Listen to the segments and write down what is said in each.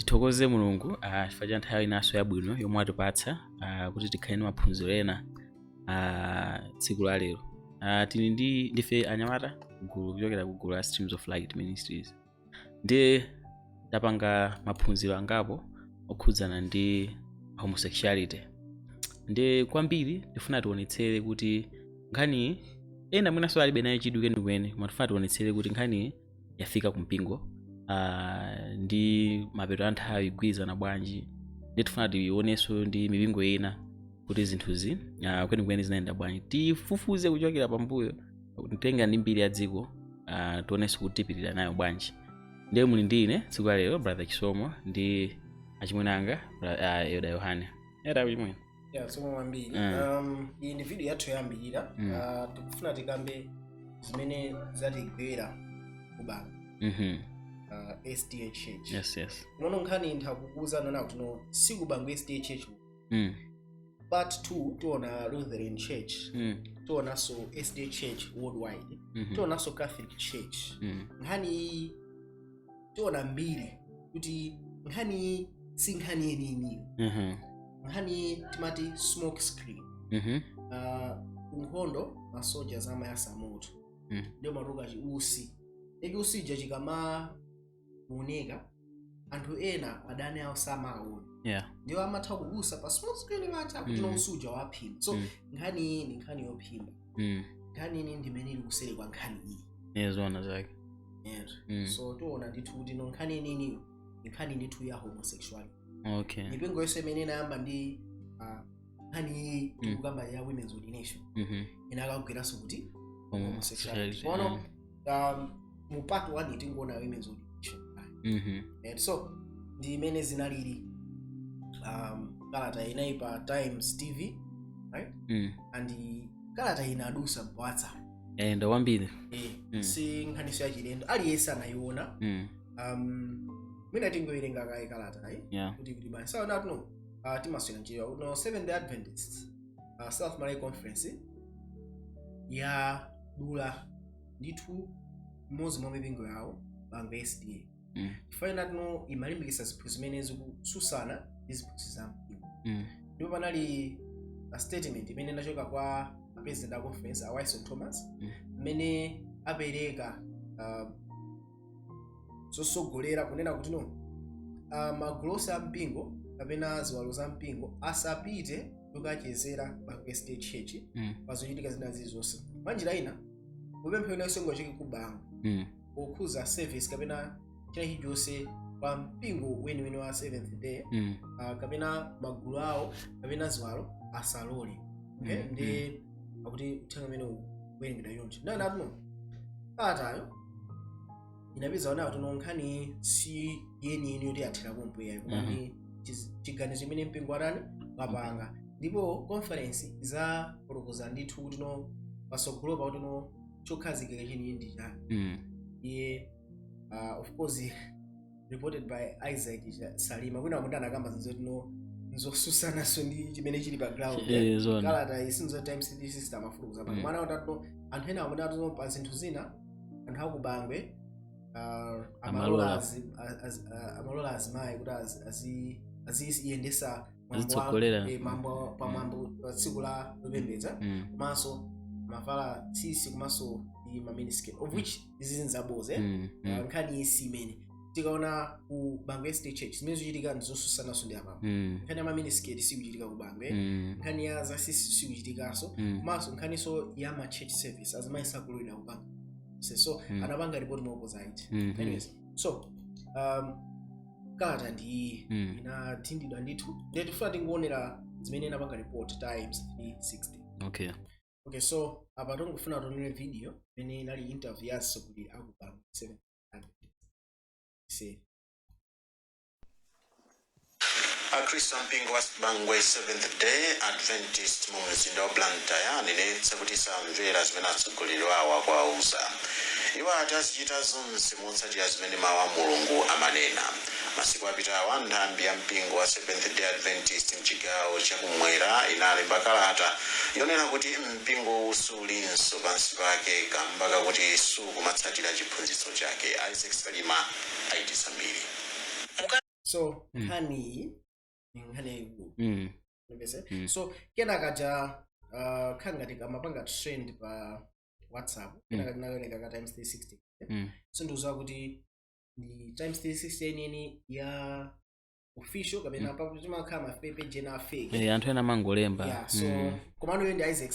tithokoze Mulungu chifukwa cha nthawi inaso yabwino yomwe atipatsa kuti tikhale ndi maphunziro ena tsiku la lero. Ndife anyamata gulu kuchokera ku gulu la Streams of Light Ministries. Ndi tapanga maphunziro angapo okhudzana ndi homosexuality. Ndi kwambiri tifuna tionetsere kuti nkhani ena mwinaso alibe nayo chidwi kwenikweni, koma tifuna tionetsere kuti nkhani yafika kumpingo ndi mapeto a nthawi igwirizana bwanji. Ndi tifuna tionenso ndi mipingo ina kuti zinthuzi kwenikweni zinayenda bwanji. Tifufuze kuchokera pambuyo kutenga ndi mbiri ya dziko tionenso kuti tipitira nayo bwanji. Ndiye muli ndi ine tsiku la lero brother Chisomo ndi achimwene anga Yoda Yohane. Era chimwene. Somo mambiri. Iyi ndi video yathu yoyambirira. Tikufuna tikambe zimene zatigwera kuba SDA Church. Yes. Unono nkhani nthakukuza nana kuti no siku Bangwe SDA Church. Part 2 tiona Lutheran Church. Tiona so SDA Church worldwide. Tiona so Catholic Church. Nkhani tiona mbiri kuti nkhani si nkhani yenini. Nkhani timati smoke screen. Nkhondo masoja zama yasamoto. Ndio maruka chiusi. Chiusi chikama kuoneka anthu ena adani awo samaona. Ndio amatha kubusa pa smoke screen mata kuti no usuja waphimba. So nkhani yophimba. Nkhani ni ndimene likusere kwa nkhani iyi. Zona zake. So tiona ndithu kuti no nkhani nini nkhani ndithu ya homosexuality. Okay. Mipingo yose imene inayamba ndi nkhani tikukamba ya women's ordination. Inakagwiranso kuti homosexuality. Ono mu part 1 tingoona women's ordination. So ndi imene zinalili kalata inayi pa Times TV, right? And kalata inadusa pa WhatsApp. Ndo wambiri. Si nkhani ya chilendo aliyense anayiona. Mina tingoilenga kai kalata kuti bani. So not no timaswera njira no Seventh Day Adventists South Malay Conference ya dula ndithu mozi mwa mipingo yawo Bangwe SDA. Final no imalimbikisa ziphu zimene zikususana iziphuzi za mpingo. Ndipo panali a statement imene inachoka kwa president of conference Wilson Thomas imene apereka sosogolera kunena kuti no maglosa mpingo kapena ziwalo za mpingo asapite kukachezera Bangwe SDA Church pazochitika zina zizonse. Manjira ina kupemphera ina songo chiki kubanga okhuza service kapena china chonse pa mpingo weni wa Seventh Day kapena magulu awo kapena ziwalo asalole. Ndi akuti uthenga umene wengedwa yonse nana atuno atayo inapeza ona kuti nkhani si yeni yoti athera pompo yayi koma ndi chiganizo chimene mpingo atani wapanga. Ndipo conference za porokoza ndithu kuti no pasogolo pa kuti no chokhazikika chini ndi chani. Of course reported by Isaac Salima kuna munda anakamba zoti no nzosusana so ndi chimene chili pa ground. Kalata isinzo Times City system afuruza pa mwana watatu anthu ena amuna atu pa zinthu zina anthu akubangwe amalola azimayi kuti aziyendesa mambo pa tsiku la kupembedza komanso mavala tsisi komanso ma miniskirt of which izi nzaboze nkhani isi imene tikaona ku Bangwe SDA Church zimene zichitika ndizosusana so ndi apapo. Nkhani ya ma miniskirt sikuchitika ku Bangwe, nkhani ya zasisi sikuchitikanso komanso nkhani so ya ma church service azimayi sakulowera ku Bangwe. So anapanga report mo opposite. Anyways, so kalata ndi inatindidwa ndithu ndifuna tingoonera zimene inapanga report Times 360. Okay, so apa tongofuna tonere video imene inali interview yaso kuti akubanga 7 Kristo mpingo wa Bangwe Seventh Day Adventist mu mzinda wa Blantyre anenetsa kuti samvera zimene atsogoleri awo kwauza. Iwo atazichita zonse motsatira zimene mawu a Mulungu amanena. Masiku apitawa nthambi ya mpingo wa Seventh Day Adventist mchigawo chakumwera inalemba kalata yonena kuti mpingo usulinso pansi pake kamba kakuti sukumatsatira chiphunzitso chake. Isaac Salima aitisa mbiri. so nkhani yaikulu so kenaka ja khangati kamapanga trend pa WhatsApp kenaka tinaoneka ka times 360 so ndiuza kuti ndi times 360 yeniyeni ya official kapena papo timakhala mapepe jena fake anthu ena mangolemba so komano yo ndi Isaac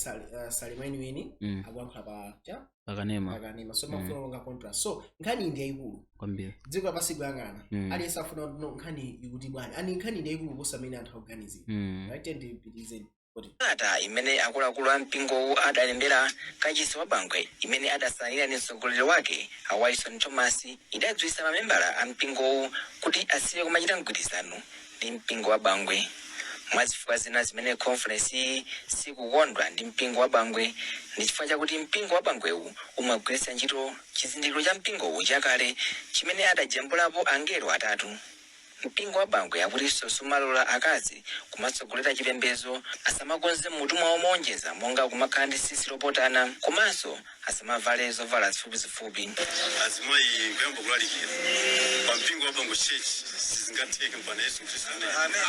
Salimani akuyankhula pa cha pakanema so mafuna longa contrast so nkhani ndi yaikulu kwambiri dziko lapansi kuyang'ana aliyense afuna nkhani ikuti bwana ani nkhani ndi yaikulu kuposa amene anthu akuganizira right and ndipitizeni ata imene akuluakulu a mpingo adalembera kachisi wa Bangwe imene adasanira ndi mtsogoleri wake Wilson Thomas idadziwitsa mamembala a mpingo kuti asiye kumachita mgwirizano ndi mpingo wa Bangwe. Mwazifukwa zina zimene conference sikukondwa ndi mpingo wa Bangwe ndi chifukwa chakuti mpingo wa Bangwewu umagwiritsa ntchito chizindikiro cha mpingowu chakale chimene adajambulapo angelo atatu. Mpingo wa Bangwe akutinso sumalola akazi kumatsogolera chipembedzo, asamakonze mutumwa womonjeza monga kumakhala ndi tsitsi lopotana, komanso asamavale zovala zifupizifupi. Azimayi kuyamba kulalikira pa mpingo wa Bangwe Church sizingatheke mpaka Yesu Khristu. Amen.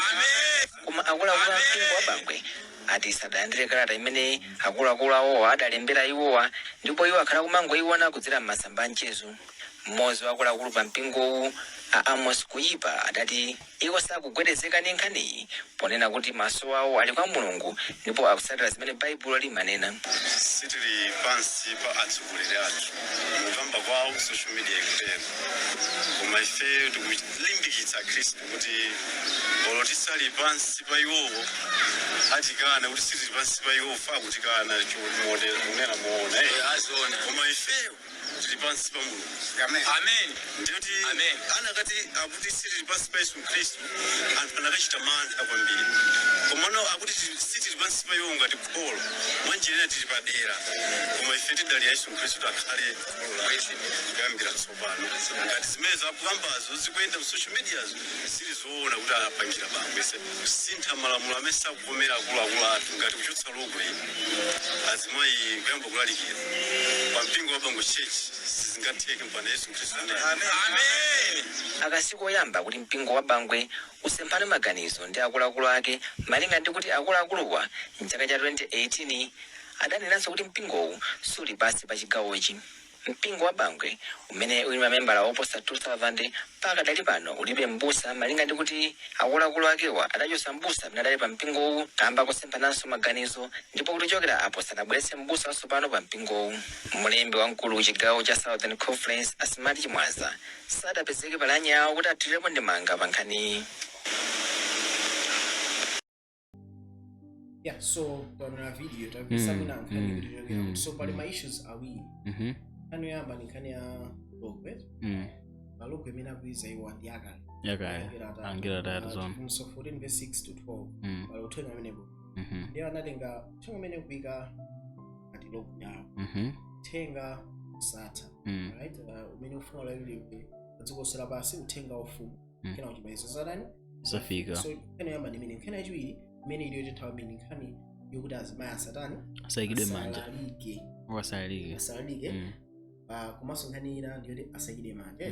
Koma akuluakulu a mpingo wa Bangwe ati sadalandire kalata imene akuluakulu awowa adalembera iwowa, ndipo iwo akhala kumangoiona kudzera m'masamba a mchezo. Mmodzi wa akuluakulu pa mpingowu a Amos Kuyipa adati iwo sakugwedezeka ndi nkhaniyi ponena kuti maso awo ali kwa Mulungu ndipo akutsatira zimene Baibulo limanena. Sitili pansi pa atsogoleri athu mukamba kwawo social media ikutero koma ife tikulimbikitsa Khristu kuti olo tisali pansi pa iwowo atikana kuti sitili pansi pa iwowo fa kutikana chomodera kunena moona koma ife tili pansi pa Mulungu. Amen. Ndiyoti anakati akuti sitili pansi pa Yesu Khristu anthu anakachita mantha kwambiri komano akuti sitili pansi pa iwowo ngati kholo mwanjirena tili padera koma ife tidali Yesu Khristu akhale kuyambira tsopano ngati zimene zakukambazo zikuyenda mu social mediazo silizoona kuti apangira Bangwe kusintha malamulo amene sakuvomera akuluakulu athu ngati kuchotsa logo iyi azimayi kuyamba kulalikira pa mpingo wa Bangwe Church sizingatheke mpaka Yesu Khristu. Amen. Akasiku oyamba kuti mpingo wa Bangwe usemphane maganizo ndi akuluakulu ake malinga ndi kuti akuluakuluwa mchaka cha 2018 adanenanso kuti mpingowu suli pansi pa chigawochi. Mpingo wa Bangwe umene uli mamembala oposa 2000 mpaka dali pano ulibe mbusa malinga ndi kuti akuluakulu akewa adachotsa mbusa amene adali pa mpingowu kamba kusemphananso maganizo ndipo kutichokera apo sanabweretse mbusa watsopano pa mpingowu. Mlembi wamkulu chigawo cha Southern Conference Asimati Chimwaza sadapezeke palanya yawo kuti athirepo ndemanga pa nkhaniyi. So taona video tabisamina nkhani kuti so pali ma issues awiri nkhani yoyamba ni nkhani ya logwe malogwe imene akuiza iwo ndi yakale angela tatu zone so 14 verse 6 to 12 pali uthenga amenepo ndiye anatenga uthenga umene kuika ngati logwe yawo uthenga satha right umene ufuna ulailire dziko lonse lapansi uthenga wafumu kena uchibaizo zadani zafika so nkhani yoyamba ndi imene nkhani yachiwiri imene iliyo tenthawa imene nkhani yokuti azimayi asatani asayikidwe manja asalalike komanso nkhani ina ndiyoti asayikidwe manja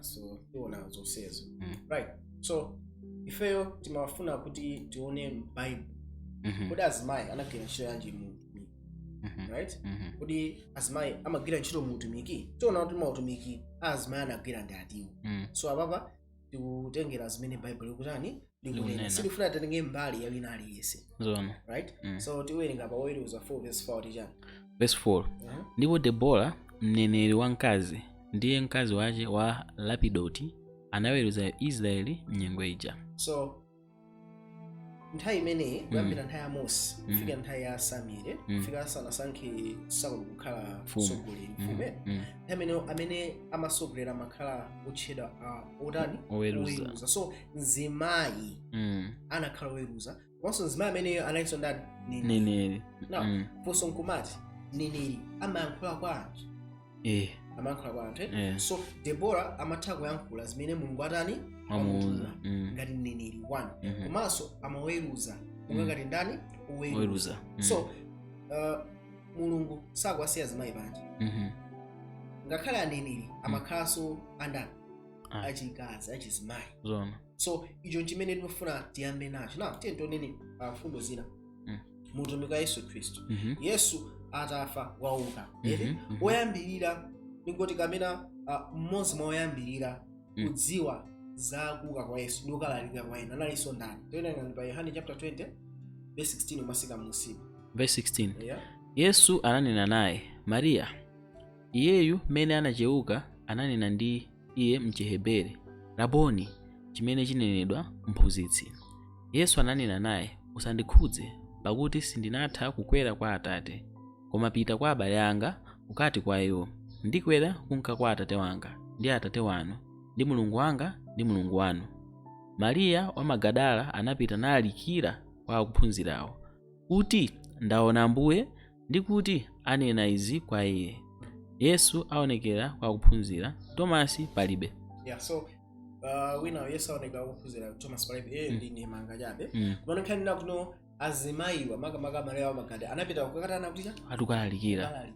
so tiona zonsezo right so ifeyo timafuna kuti tione m'Bible kuti azimayi anagwira ntchito yanji mu utumiki right kuti azimayi amagwira ntchito mu utumiki tiona kuti mautumiki azimayi anagwira ndi atiwo so apapa tikutengera zimene Bible ikutani likunena silifuna tatenge mbali ya wina aliyese zona right so tiwerenga pa Oweruza 4 verse 4 tijani verse 4 ndipo Debora mneneri wamkazi ndiye mkazi wace wa Lapidoti anaweruza Israeli mnyengo ija. So nthawi imeneyi kuyambira nthawi ya Mose kufika nthawi ya Samuel kufika sanasankhe Saulo kukhala mtsogoleri mfumu nthawi amene amasogolera amakhala otchedwa otani oweruza so mzimayi anakhala oweruza komanso mzimayi amene analinso ndani neneri fonso nkumati neneri amayankhula kwa anthu amayankhula kwa anthu so Debora amatha kuyankhula zimene Mulungu atani amutuma ngati mneneri 1 komanso amaweruza monga ngati ndani oweruza so Mulungu sakuwasiya azimayi panja ngakhale aneneri amakhalanso andani achikazi achizimayi. Zona. So icho chimene timafuna tiyambe nacho. Now tiye tioneni mfundo zina. Mutumiki wa Yesu Khristu. Yesu atafa wauka. Oyambirira ndingoti kamena mmodzi mwa oyambirira kudziwa za kuuka kwa Yesu ndi kukalalika kwa ena analinso ndani. Tioneni pa Yohane chapter 20 verse 16 umasika musiku. Verse 16. Yeah. Yesu ananena naye, Maria. Iyeyu mene anacheuka ananena ndi iye mchihebere, Raboni, chimene chinenedwa mphunzitsi. Yesu ananena naye, usandikhudze, pakuti sindinatha kukwera kwa Atate, koma pita kwa abale anga ukati kwa iwo, ndikwera kunka kwa Atate wanga ndi Atate wanu, ndi Mulungu wanga ndi Mulungu wanu. Mariya wa Magadala anapita nalalikira kwa akuphunzirawo kuti ndaona Ambuye ndi kuti anena izi kwa iye. Yesu aonekera kwa akuphunzira, Tomasi palibe. Yeah, so wina Yesu aonekera kwa akuphunzira, Tomasi palibe ndi nemanga chabe. Kumano khanina kuno azimayiwa makamaka Mariya wa Magadala anapita kukakatana kuti atukalalikira.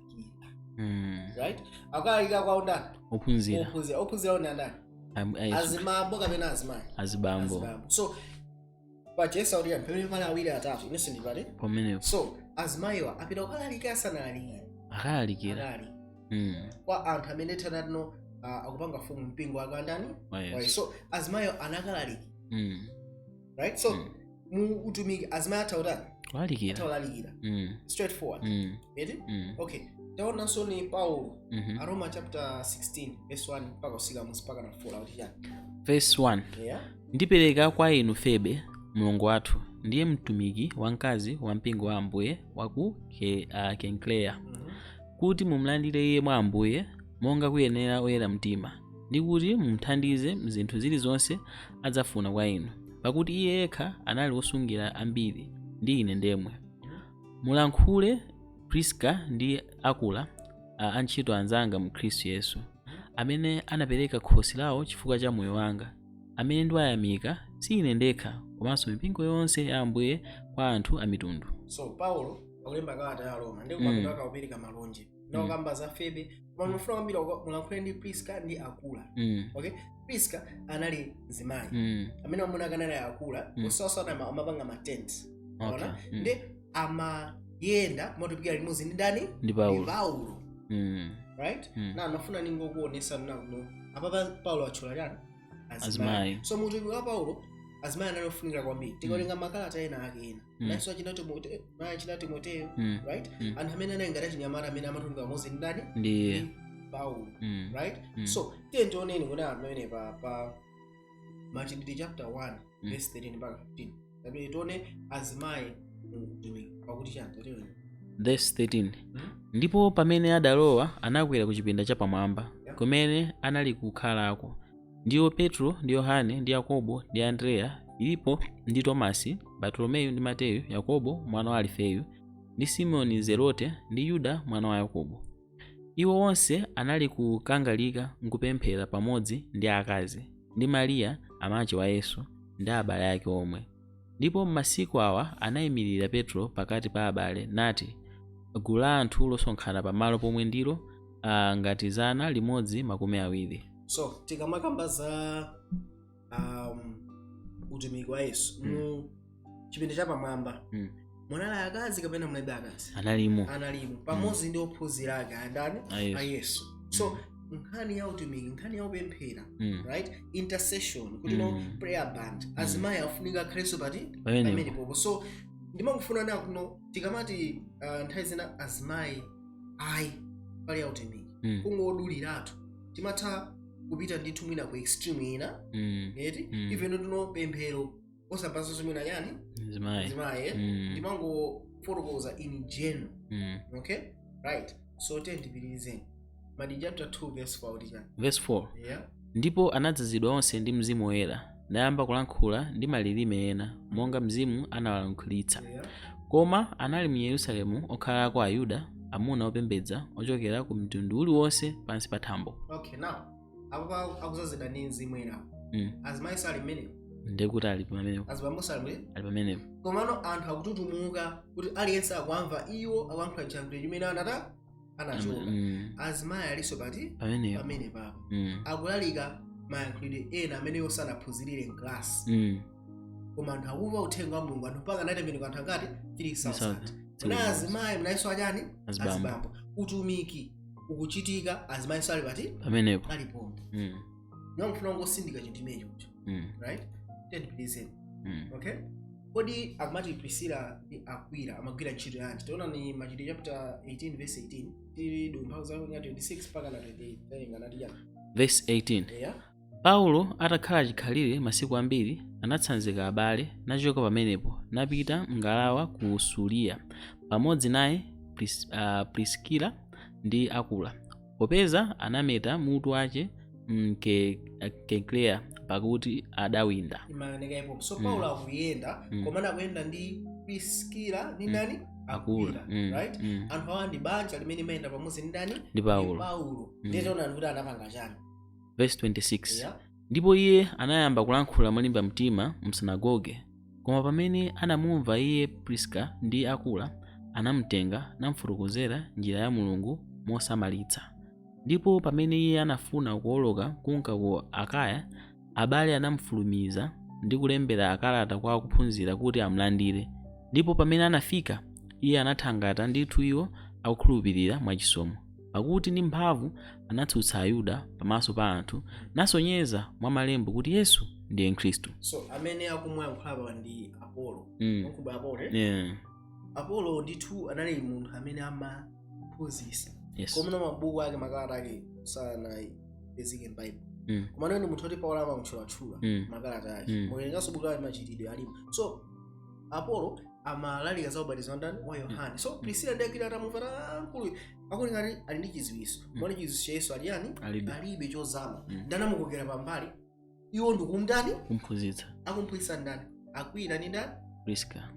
Right? Akalalika kwa ndani? Ophunzira. Ophunzira ona ndani? Azimambo kapena azimayi? Azibambo. So but Yesu audia pemene pala awiri atatu inenso ndi pale. Pamenepo. So azimayiwa apita kukalalika asanalalike. Akalalikira. Kwa anthu amene tanatino akupanga fumu mpingo akandani. Right? So azimayiwa anakalalika. Right? So mu utumiki azimayi atautani? Atawalalikira. Straightforward. Ready? Okay. Taona so ni Paulo. Aroma chapter 16 verse 1 mpaka usika mpaka na 4 auti yani. Verse 1. Yeah. Ndipereka kwa inu Febe, mlongo wathu, ndiye mtumiki wamkazi wa mpingo wa Ambuye waku Kenkreya. Kuti mumlandire iye mwa Ambuye monga kuyenera oyera mtima, ndi kuti mumthandize mzinthu zilizonse adzafuna kwa inu, pakuti iye yekha anali wosungira ambiri ndi ine ndemwe. Mulankhule Priska ndi Akula, antchito anzanga mu Khristu Yesu, amene anapereka khosi lawo chifukwa cha moyo wanga, amene ndiwayamika si ine ndekha komanso mipingo yonse ya Ambuye kwa anthu a mitundu. So Paulo akulemba kalata ya Roma ndi kumapita akapereka malonje. Ndawo kamba za Febe, koma mufuna kwambiri mulankhule ndi Priska ndi Akula. Okay? Priska anali mzimayi. Amene amuna kanali Akula, osasana amapanga ma tents. Ona? Ndi amayenda motopika limodzi ndi ndani? Ndi Paulo. Right? Na nafuna ningokuonesa nakuno. Apa Paulo achula yani? Azimayi. So mutumiki wa Paulo azimayi analofunika kwambiri. Tikolenga makalata ena ake ena. Naso achina Timoteyo, right? Anthu amene anayengata chinyamata amene amatumika pamodzi ndi ndani? Ndi Paulo. Right? So tioneni kuna amene pa Machitidwe chapter 1 verse 13 mpaka 15. Tabe tione azimayi mutumiki pakuti chantatiwe. Verse 13. Ndipo pamene adalowa anakwera ku chipinda chapamwamba, kumene anali kukhalako. Ndiwo Petro ndi Yohane ndi Yakobo ndi Andreya, Filipo ndi Tomasi, Bartolomeyu ndi Mateyu, Yakobo mwana wa Alifeyu, ndi Simoni Zelote ndi Yuda mwana wa Yakobo. Iwo onse anali kukangalika nkupemphera pamodzi ndi akazi, ndi Mariya amayi wa Yesu ndi abale ake omwe. Ndipo m'masiku awa anayimirira Petro pakati pa abale nati, gulu la anthu losonkhana pamalo pomwe ndilo ngati 120. So tikamakamba za utumiki wa Yesu mu chipinda chapamwamba, munali akazi kapena munalibe akazi? Analimo pamodzi ndi ophunzira ake andani a Yesu. So nkhani ya utumiki, nkhani ya upemphera, right? Intercession, kuti no prayer band, azimayi afunika Khristu pati pamene popo. So ndimangufuna na kuno tikamati nthawi zina azimayi ayi pali ya utumiki kungoduliratu timatha kupita ndithu mwina ku extreme ina, eti even tuno pemphero osapasa somwina yani azimayi ndimangofotokoza in general. Okay, right? So tendipitirizeni Machitidwe chapter 2 verse 4. Verse 4. Yeah. Ndipo anadzazidwa onse ndi Mzimu Woyera, nayamba kulankhula ndi malilime ena monga Mzimu anawalankhulitsa. Koma anali mu Yerusalemu okhalako Ayuda, amuna opembedza ochokera ku mtundu uliwonse pansi pa thambo. Okay, now apa akuzazidwa ndi Mzimu ena. Azimayi sali mmene? Ndekuti ali pamenepo. Azibambo sali mmene? Ali pamenepo. Komano anthu akututumuka kuti aliyense akwamva iwo akulankhula chiyankhulo chimene anachoka. Azimayi aliso pati pamene papa akulalika mayankhulidwe ena amene osanaphunzirire mklasi koma anthu akumva uthenga wa Mulungu anthu mpaka anatembenuka anthu angati 3000 muna azimayi munaiso achani azibambo utumiki ukuchitika azimayi sali pati pamenepo alipompo nomfuna ngosindika chinthu imenecho right 10%. Okay, kodi akumati Priscilla ndi Aquila amagwira ntchito yanji? Tiona ni Machitidwe chapter 18 verse 18 tili mpaka za 26 mpaka na 28 nganati ya verse 18. Yeah. Paulo atakhala chikhalire masiku ambiri anatsanzika abale nachoka pamenepo napita mngalawa ku Suria pamodzi naye Priskila ndi Akula. Popeza anameta mutu wace Kenkrea pakuti adawinda. Imaoneka so Paulo akuyenda komana akuyenda ndi Priskila ndi nani? Akula. Right? Anthu awa ndi banja limene mayenda pamodzi ndi ndani? Ndi Paulo. Ndiye ona kuti anapanga chani. Verse 26. Yeah. Ndipo iye anayamba kulankhula molimba mtima msinagoge. Koma pamene anamumva iye Priska ndi Akula anamtenga namfurukozera njira ya Mulungu mosamalitsa. Ndipo pamene iye anafuna kuoloka kunka ku Akaya, abale anamfulumiza ndi kulembera akalata kwa akuphunzira kuti amlandire. Ndipo pamene anafika, iye anathangata ndithu iwo akukhulupirira mwachisomo. Pakuti ndi mphamvu anatsutsa Ayuda pamaso pa anthu nasonyeza mwa malembo kuti Yesu ndiye Khristu. So amene akumwayankhula ndi Apolo. Mkubwa Apolo. Yeah. Apolo ndithu anali munthu amene amaphunzitsa. Yes. Komuna mabuku ake makalata ake sana ezike m'Bible. Koma nani munthu oti Paulo amamutchula makalata ake. Mulengaso buku la Machitidwe alipo. So Apolo amalalika za ubatizo ndani wa Yohane. So Priscilla ndi Aquila atamumva nkulu akuli ngati ali ndi chiziwiso. Mwana chiziwiso cha Yesu aliyani? Alibe chozama. Ndana mukokera pambali. Iwo ndikumndani? Kumphunzitsa. Akumphunzitsa ndani? Aquila ndi ndani? Priska.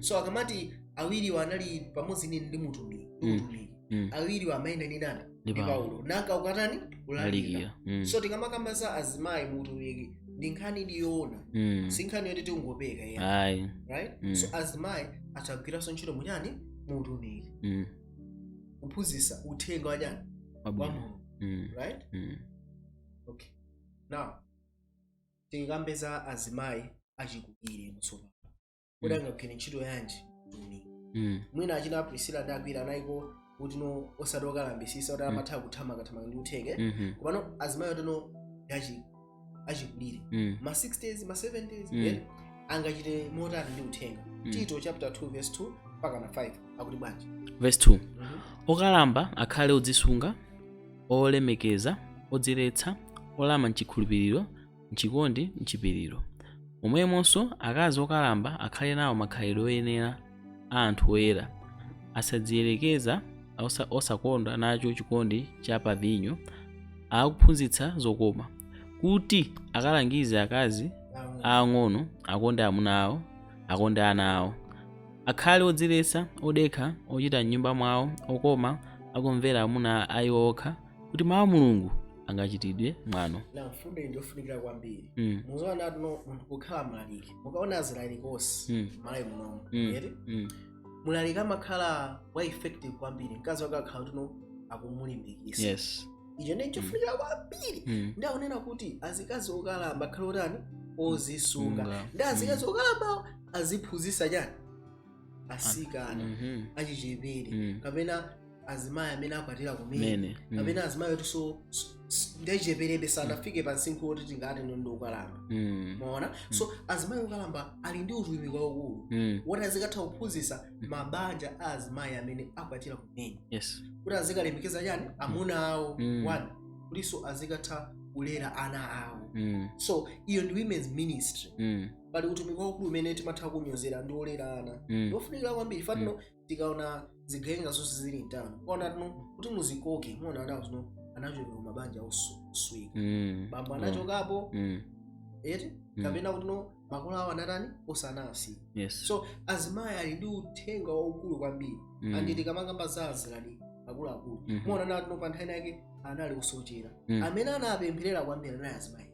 So akamati awiri wanali pamodzi ndi mutumiki. Awiri wamayenda ndi ndani? Ndi Paulo. Naka ukatani? Ulalikira. So tikamakamba za azimayi mutumiki ndi nkhani ndiyoona. Sinkhani yoti ungopeka Ayi. Right? So azimayi atagwiranso ntchito munyani? Mutumiki. Kuphunzitsa uthenga wanyani? Wa Mulungu. Right? Okay. Now, tikambeza azimayi achikukire mtsopano. Kodi angagwire ntchito yanji mutumiki? Mwina achina Priscilla ndi Aquila anayiko kuti no osati okalambisisa kuti amatha kuthamanga ndi uthenga. Komano azimayi otano achikulire. Ma 60s, ma 70s, angachite motani ndi uthenga. Tito chapter 2 verse 2 mpaka na 5 akuti bwanji? Verse 2. Okalamba akhale odzisunga, olemekeza, odziretsa, olama mchikhulupiriro, mchikondi, mchipiriro. Omwemonso akazi okalamba akhale nawo makhalidwe oyenera a anthu oyera, asadziyelekeza osakondwa nacho chikondi cha pavinyo, akuphunzitsa zokoma, kuti akalangize akazi aang'ono akonde amuna awo, akonde ana awo. Akhale odziretsa, odekha, ochita m'nyumba mwawo, okoma, akumvera amuna a iwo okha, kuti mawu a Mulungu angachitidwe mwano. Na mfundo ndiofunikira kwambiri. Muzoona tuno munthu kukhala mlaliki. Mukaona azilalikosi malayi munomu. Mulaliki amakhala wa effective kwambiri. Mkazi wakakhala tuno akumulimbikisa. Yes. Icho ndi chofunikira kwambiri. Ndakunena kuti azikazi okalamba akhale otani ozisunga. Ndi azikazi okalamba aziphunzitsa chani? Asikana achichepere kapena azimayi amene akwatira kumene kapena azimayi otinso ndiachicheperebe sanafike pa msinkhu oti tingati ndi okalamba. Maona? So azimayi okalamba ali ndi utumiki waukulu woti azikatha kuphunzitsa mabanja a azimayi amene akwatira kumene. Yes. Kuti azikalemekeza chani? Amuna awo. One. Kulinso azikatha kulera ana awo. So iyo ndi women's ministry. Pali utumiki waukulu umene timatha kunyozera ndi olera ana. Ndofunikira kwambiri. Fatino tikaona zigawenga zonse zili mtano. Kuona tuno kuti muzikoke muona ana zino anachokera mabanja osweka. Bambo anachokapo. Kapena kuti no makolo awo anatani osanasi. Yes. So azimayi ali ndi uthenga waukulu kwambiri. Andi tikamangamba za azilali akuluakulu. Muona nati no pa nthani yake anali kusochera. Amene anapempherera kwambiri anali azimayi.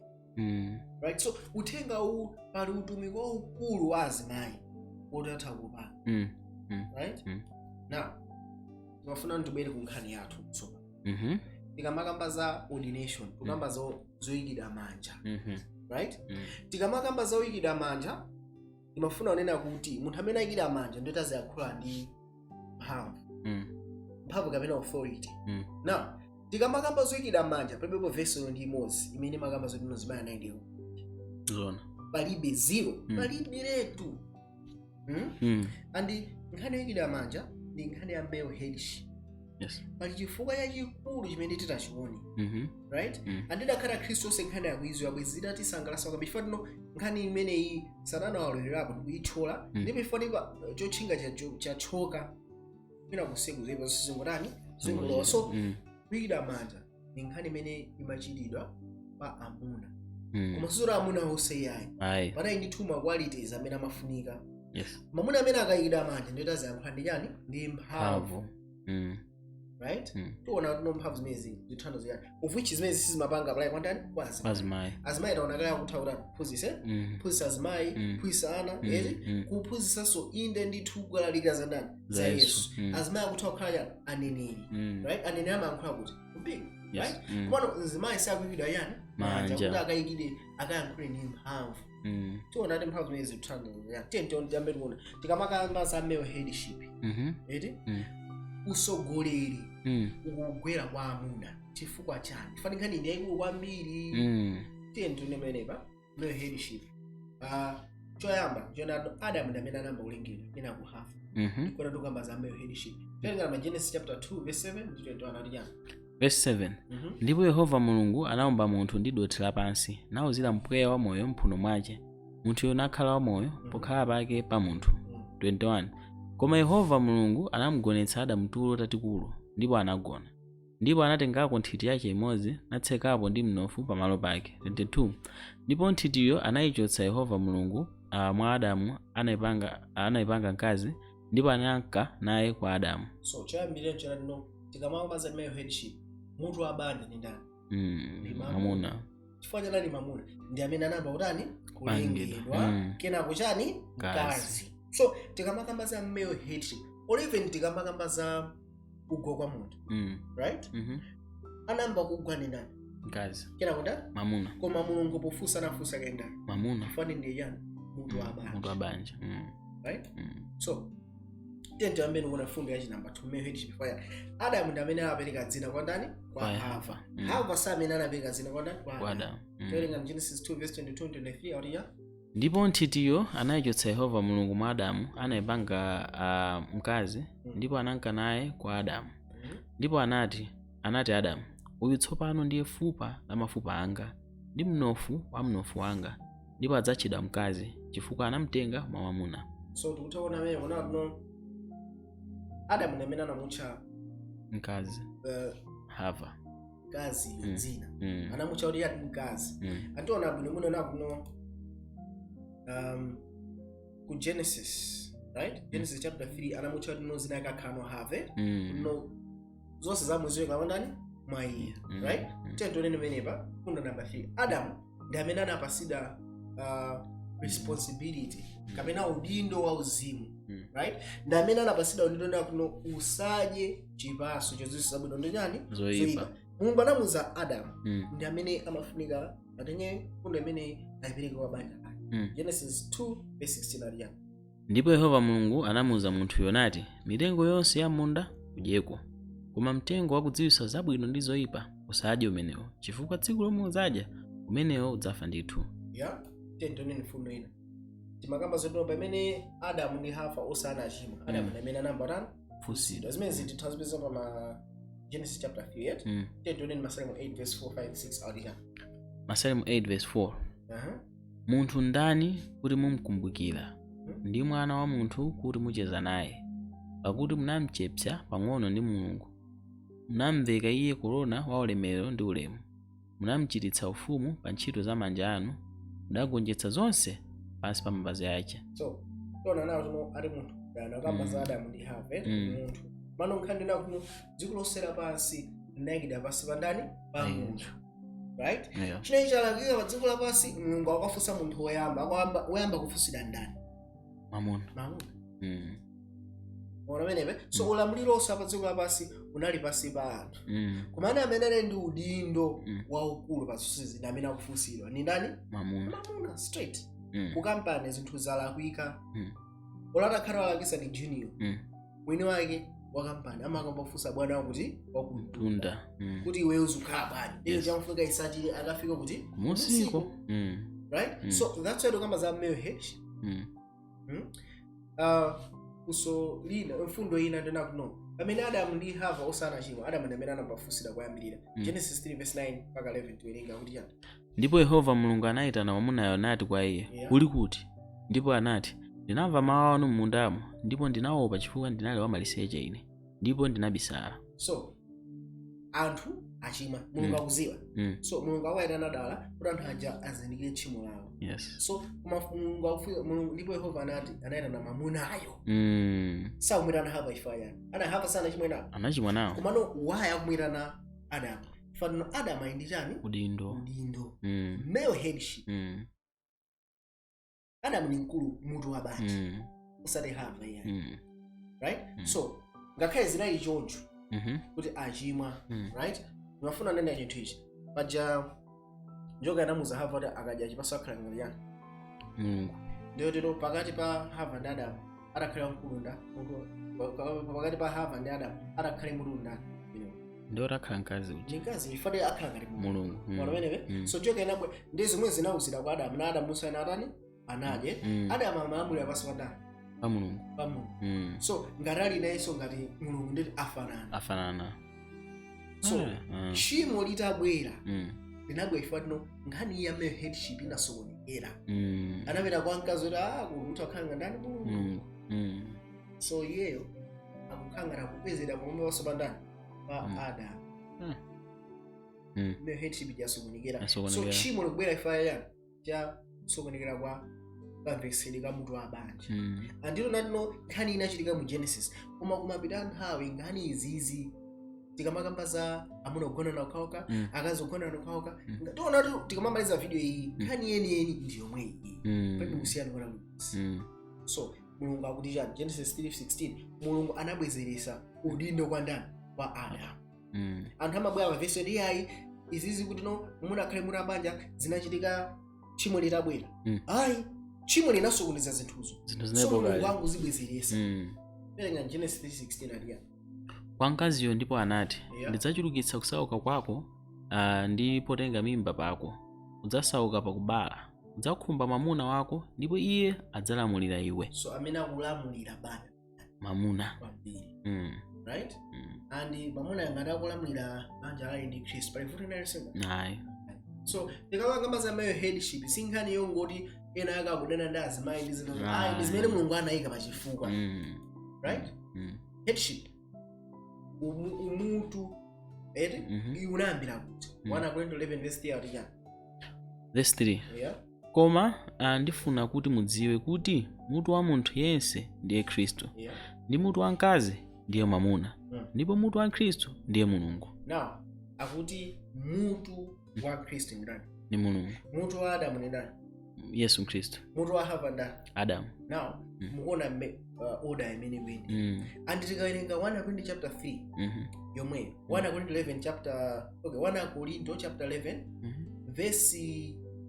Right? So uthenga huu pali utumiki waukulu wa azimayi otatha kupanga. Right? Now, tunafuna ntibwere ku nkhani yathu tsopano. tikamakamba za ordination tukamba zoyikidwa manja right tikamakamba za oyikidwa manja imafuna kunena kuti munthu amene ayikidwa manja ndiye aziyankhula ndi mphamvu kapena authority now tikamakamba zoyikidwa manja palibepo vesi ndi imodzi imene makamba zoti nozimaya nayidewo zona palibe zero palibe letu andi nkhani yoyikidwa manja ndi nkhani ya male headship. Yes. Pali chifukwa chachikulu chimene titachione right andidakhala khristu onse nkhani yakuizwa bwezita tisangalasa kwambiri chifukwa tino nkhani imeneyi satana walolerapo ndikuyitchola ndipo chifukwa chotchinga chachoka ina kusiku zepo zingotani zingolowa so kuyikidwa manja ni nkhani imene imachitidwa pa amuna koma sizoti amuna onse yayi panayi ndi two qualities amene amafunika. Yes. Mamuna amene akayikidwa manja ndiye aziyankhula ndi chani ndi mphamvu right tiona kuti mphamvu zimene zithando ziyani of which zimene sizimapanga apply kwandani kwa azimayi taonakala kuthaura kuphunzitsa azimayi kuphunzitsa ana kuphunzitsanso inde ndithu kulalika za ndani za Yesu azimayi akutha kukhala aneneri right aneneri amayankhula kuti mpingo right komano azimayi sakuyikidwa yani manja kuti akayikide akayankhule ndi mphamvu tiona kuti mphamvu zimene zithando tiyambe tiona tikamakamba za male headship eti usogoleri ukugwera kwa amuna chifukwa chani fani nkhani ndi yayikulu kwambiri tiye tinemenepa male headship choyamba jona Adamu ndi amene anayamba kulengedwa ena ku hafa tikona tukamba za male headship tiyengana Genesis chapter 2 verse 7 ndi 21 ati chani verse 7 ndipo Yehova Mulungu anaumba munthu ndi dothi lapansi nawuzira mpweya wa moyo mphuno mwace munthuyo nakhala wa moyo pokhala pake pa munthu 21 koma Yehova Mulungu anamugonetsa Adamu tulo tatikulu ndipo anagona ndipo anatengako nthiti yake imodzi natsekapo ndi mnofu pamalo pake 22 ndipo nthitiyo anayichotsa Yehova Mulungu mwa Adamu anayipanga mkazi ndipo ananka naye kwa Adamu. So chayambire chano tikamamba za male headship munthu wa banja ndi ndani mamuna chifukwa chani mamuna ndi amene anamba kutani kulengedwa kenako chani mkazi. So tikamakamba za male headship or even tikamakamba za kugwa kwa munthu right anamba kugwa ndi ndani mkazi kenako ndani mamuna koma Mulungu pofusa nafusa kenda mamuna fani ndi yani munthu wa banja right so tento amene una funga yachi number 2 male headship fire Adamu ndi amene anapereka dzina kwa ndani kwa Hava Hava sa amene anapereka dzina kwa ndani kwa Adamu terenga Genesis 2 verse 22 23 autia ndipo nthitiyo anayichotsa Yehova Mulungu mwa Adamu anayipanga mkazi ndipo ananka naye kwa Adamu ndipo anati Adamu uyu tsopano ndiye fupa la mafupa anga ndi mnofu wa mnofu wanga ndipo adzatchedwa mkazi chifukwa anamtenga mwa mwamuna. So tutaona wewe unaona Adamu ndi amene anamutcha mkazi Hava mkazi dzina anamutcha kuti yati mkazi antiona bwino nakuno ku Genesis right Genesis chapter 3 anamutcha kuti zina yakakhano Have no zonse zamweziwe kama ndani mwa iye right tento nene menepa kuna number 3 Adamu ndi amene anapasida responsibility kapena udindo wa uzimu right ndi amene anapasida udindo nakuno usadye chipaso chozisi zabwino ndi nyani zoyipa Mulungu anamuza Adamu ndi amene amafunika atenye kuna amene ayipereka kwa banja Genesis 2 verse 16 aliya ndipo Yehova Mulungu anamuza munthu yonati mitengo yonse ya munda udyeko koma mtengo wakudziwitsa zabwino ndi zoyipa usadye umenewo chifukwa tsiku lomwe udzadya umenewo udzafa ndithu. Tento nini fundo ina timakamba zotono pamene Adamu ndi Hava osana achimwa Adamu ndi amene anamba tani fusidwa zimene zitithanzipeza pa Genesis chapter 3 tento nini Masalimo 8 verse 4 5 6 audia Masalimo 8 verse 4 munthu ndani kuti mumkumbukira ndi mwana wa munthu kuti mucheza naye pakuti munamchepsa pang'ono ndi Mulungu munamveka iye korona wa ulemerero ndi ulemu munamchititsa ufumu pa ntchito za manja anu mudagonjetsa zonse pansi pa mapazi ake. So tona nawo tuno ali munthu dana kamba za Adamu ndi Hava munthu mano nkhandi nawo kuno dziko losera pansi nakida pansi pa ndani pa munthu right chine chalakika pa dziko lapansi Mulungu akafunsa munthu woyamba kufusidwa ndani mamuna Ona menebe so ulamuliro osapadziko lapasi unali pasi pa anthu kumana amene ali ndi udindo waukulu pasonse ndi amene akufunsidwa ni ndani mamuna straight ku kampani zinthu zalakwika olata khata walakisa ni junior mwini wake wa kampani amakambafunsa bwana wangu kuti wakutunda kuti iwe uzukhala bwanji iyo chamfunika isachire akafika kuti musiko right so that's why dokamba za male headship uso lina mfundo ina ndena kuno pamene Adamu ndi Hava osanachimwa Adamu ndi amene anapafunsira kuyambirira Genesis 3:9 mpaka 11 tiwerenga kuti yani ndipo Yehova Mulungu anayitana mwamunayo nati kwa iye uli kuti ndipo anati ndinamva mawu anu m'mundamo ndipo ndinaopa chifukwa ndinali wamaliseche ine ndipo ndinabisala. So anthu achimwa Mulungu akuziwa so Mulungu awayitana dala kuti anthu aja azindikire tchimo lawo. So Mulungu akufika ndipo Yehova anayitana mamunayo sakumwitana Hava ifaya ana Hava sana chimwena anachimwa nawo komano waya akumwitana Adamu fano Adamu ayindi chani udindo male headship Adamu ni mkulu mutu wa banja usade Hava yani right so ngakhale zinali choncho kuti achimwa right unafuna nene chinthu ichi paja njoka anamuza Hava kuti akadya chipatso akhala ngati yani ndio pakati pa Hava ndi Adamu adakhala mkulu nda pakati pa Hava ndi Adamu adakhale mutu nda ndio rakhala mkazi uji mkazi ifade akhala ngati Mulungu wamenewe so njoka inabwe ndi zimwe zinawuzira kwa Adamu na Adamu musa anatani anaje Adamu amalamulira pasi pa ndani pa Mulungu so ngarali nayeso ngati Mulungu ndi afanana so chimo litabwera linabwe ifatino ngani ya male headship inasokonekera anapita kwa mkazi kuti kuti akhanga ndani Mulungu so iyeyo akukhangana kupezera pomwe wasopandani pa Adamu male headship jasokonekera so chimo likubwera ifaya yani cha sokonekera kwa pamveseri ka mutu wa banja andilo natino nkhani inachitika mu Genesis koma kumapita nthawi nkhani izizi tikamakamba za amuna kugonana okhaokha akazi kugonana okhaokha tiona kuti tikamamaliza video iyi nkhani yeni ndi yomwe iyi pali kusiyana kwa Mulungu so Mulungu akuti chani Genesis 3:16 Mulungu anabwezeresa udindo kwa ndani kwa Adamu anthu amabwera pa verse ndi ayi izizi kuti no munakhale mutu wa banja zinachitika chimo litabwera ayi chimo linasokoneza zinthuzo so Mulungu wangu zibwezeresa perenga Genesis 3:16 aliya kwa mkaziyo ndipo anati ndidzachulukitsa kusauka kwako ndi potenga mimba pako udzasauka pakubala udzakhumba mamuna wako ndipo iye adzalamulira iwe so amene akulamulira bana mamuna kwambiri right and mamuna ngati akulamulira banja ali ndi Kristu pali futi nalisenga ayi so tikakamba za male headship sinkhani yongoti ena akakunena ndi azimayi ndi zinthu ndi zimene Mulungu anayika pachifukwa right headship umutu unayambira kuti 1 Korinto 11 verse 3 ati verse 3 koma ndifuna kuti mudziwe kuti mutu wa munthu yense ndiye Khristu ndi mutu wa mkazi ndiye mwamuna ndipo mutu wa Khristu ndiye Mulungu. Now akuti mutu wa Khristu ndani ni Mulungu, mutu wa Adamu ni ndani Yesu Kristo, mutu wa Hava ndani Adamu. Now muona order imene kwene and tikawerenga 1 Korinto chapter 3 yomwe 1 Korinto 11 chapter 1 Korinto chapter 11 verse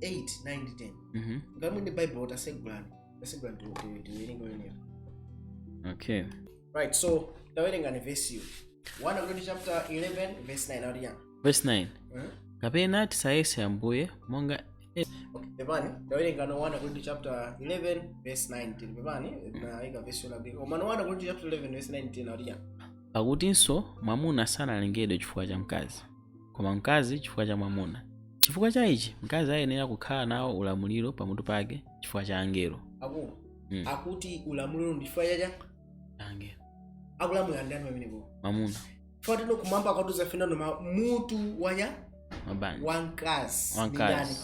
8 9 10 ngamwe ndi Bible utasegulana tiwerenga wenyewe. Okay, right, so tawerenga ni verse 1 Korinto chapter 11 verse 9 audience verse 9 kapena tisayese Ambuye monga Pepani, tawerenga no 1 Korinto chapter 11 verse 19 pepani na ika verse la biko mano 1 Korinto chapter 11 verse 19 audience pakutinso mwamuna sanalengedwe chifukwa cha mkazi koma mkazi chifukwa cha mwamuna. Chifukwa cha ichi mkazi ayenera kukhala nawo ulamuliro pamutu pake chifukwa cha angelo. Akuti ulamuliro ndi chifukwa cha angelo. Akulamulira ndani pamenepo? Mwamuna. Fatino kumamba kwatuza fendano mutu wanya mabanja wankazi ndani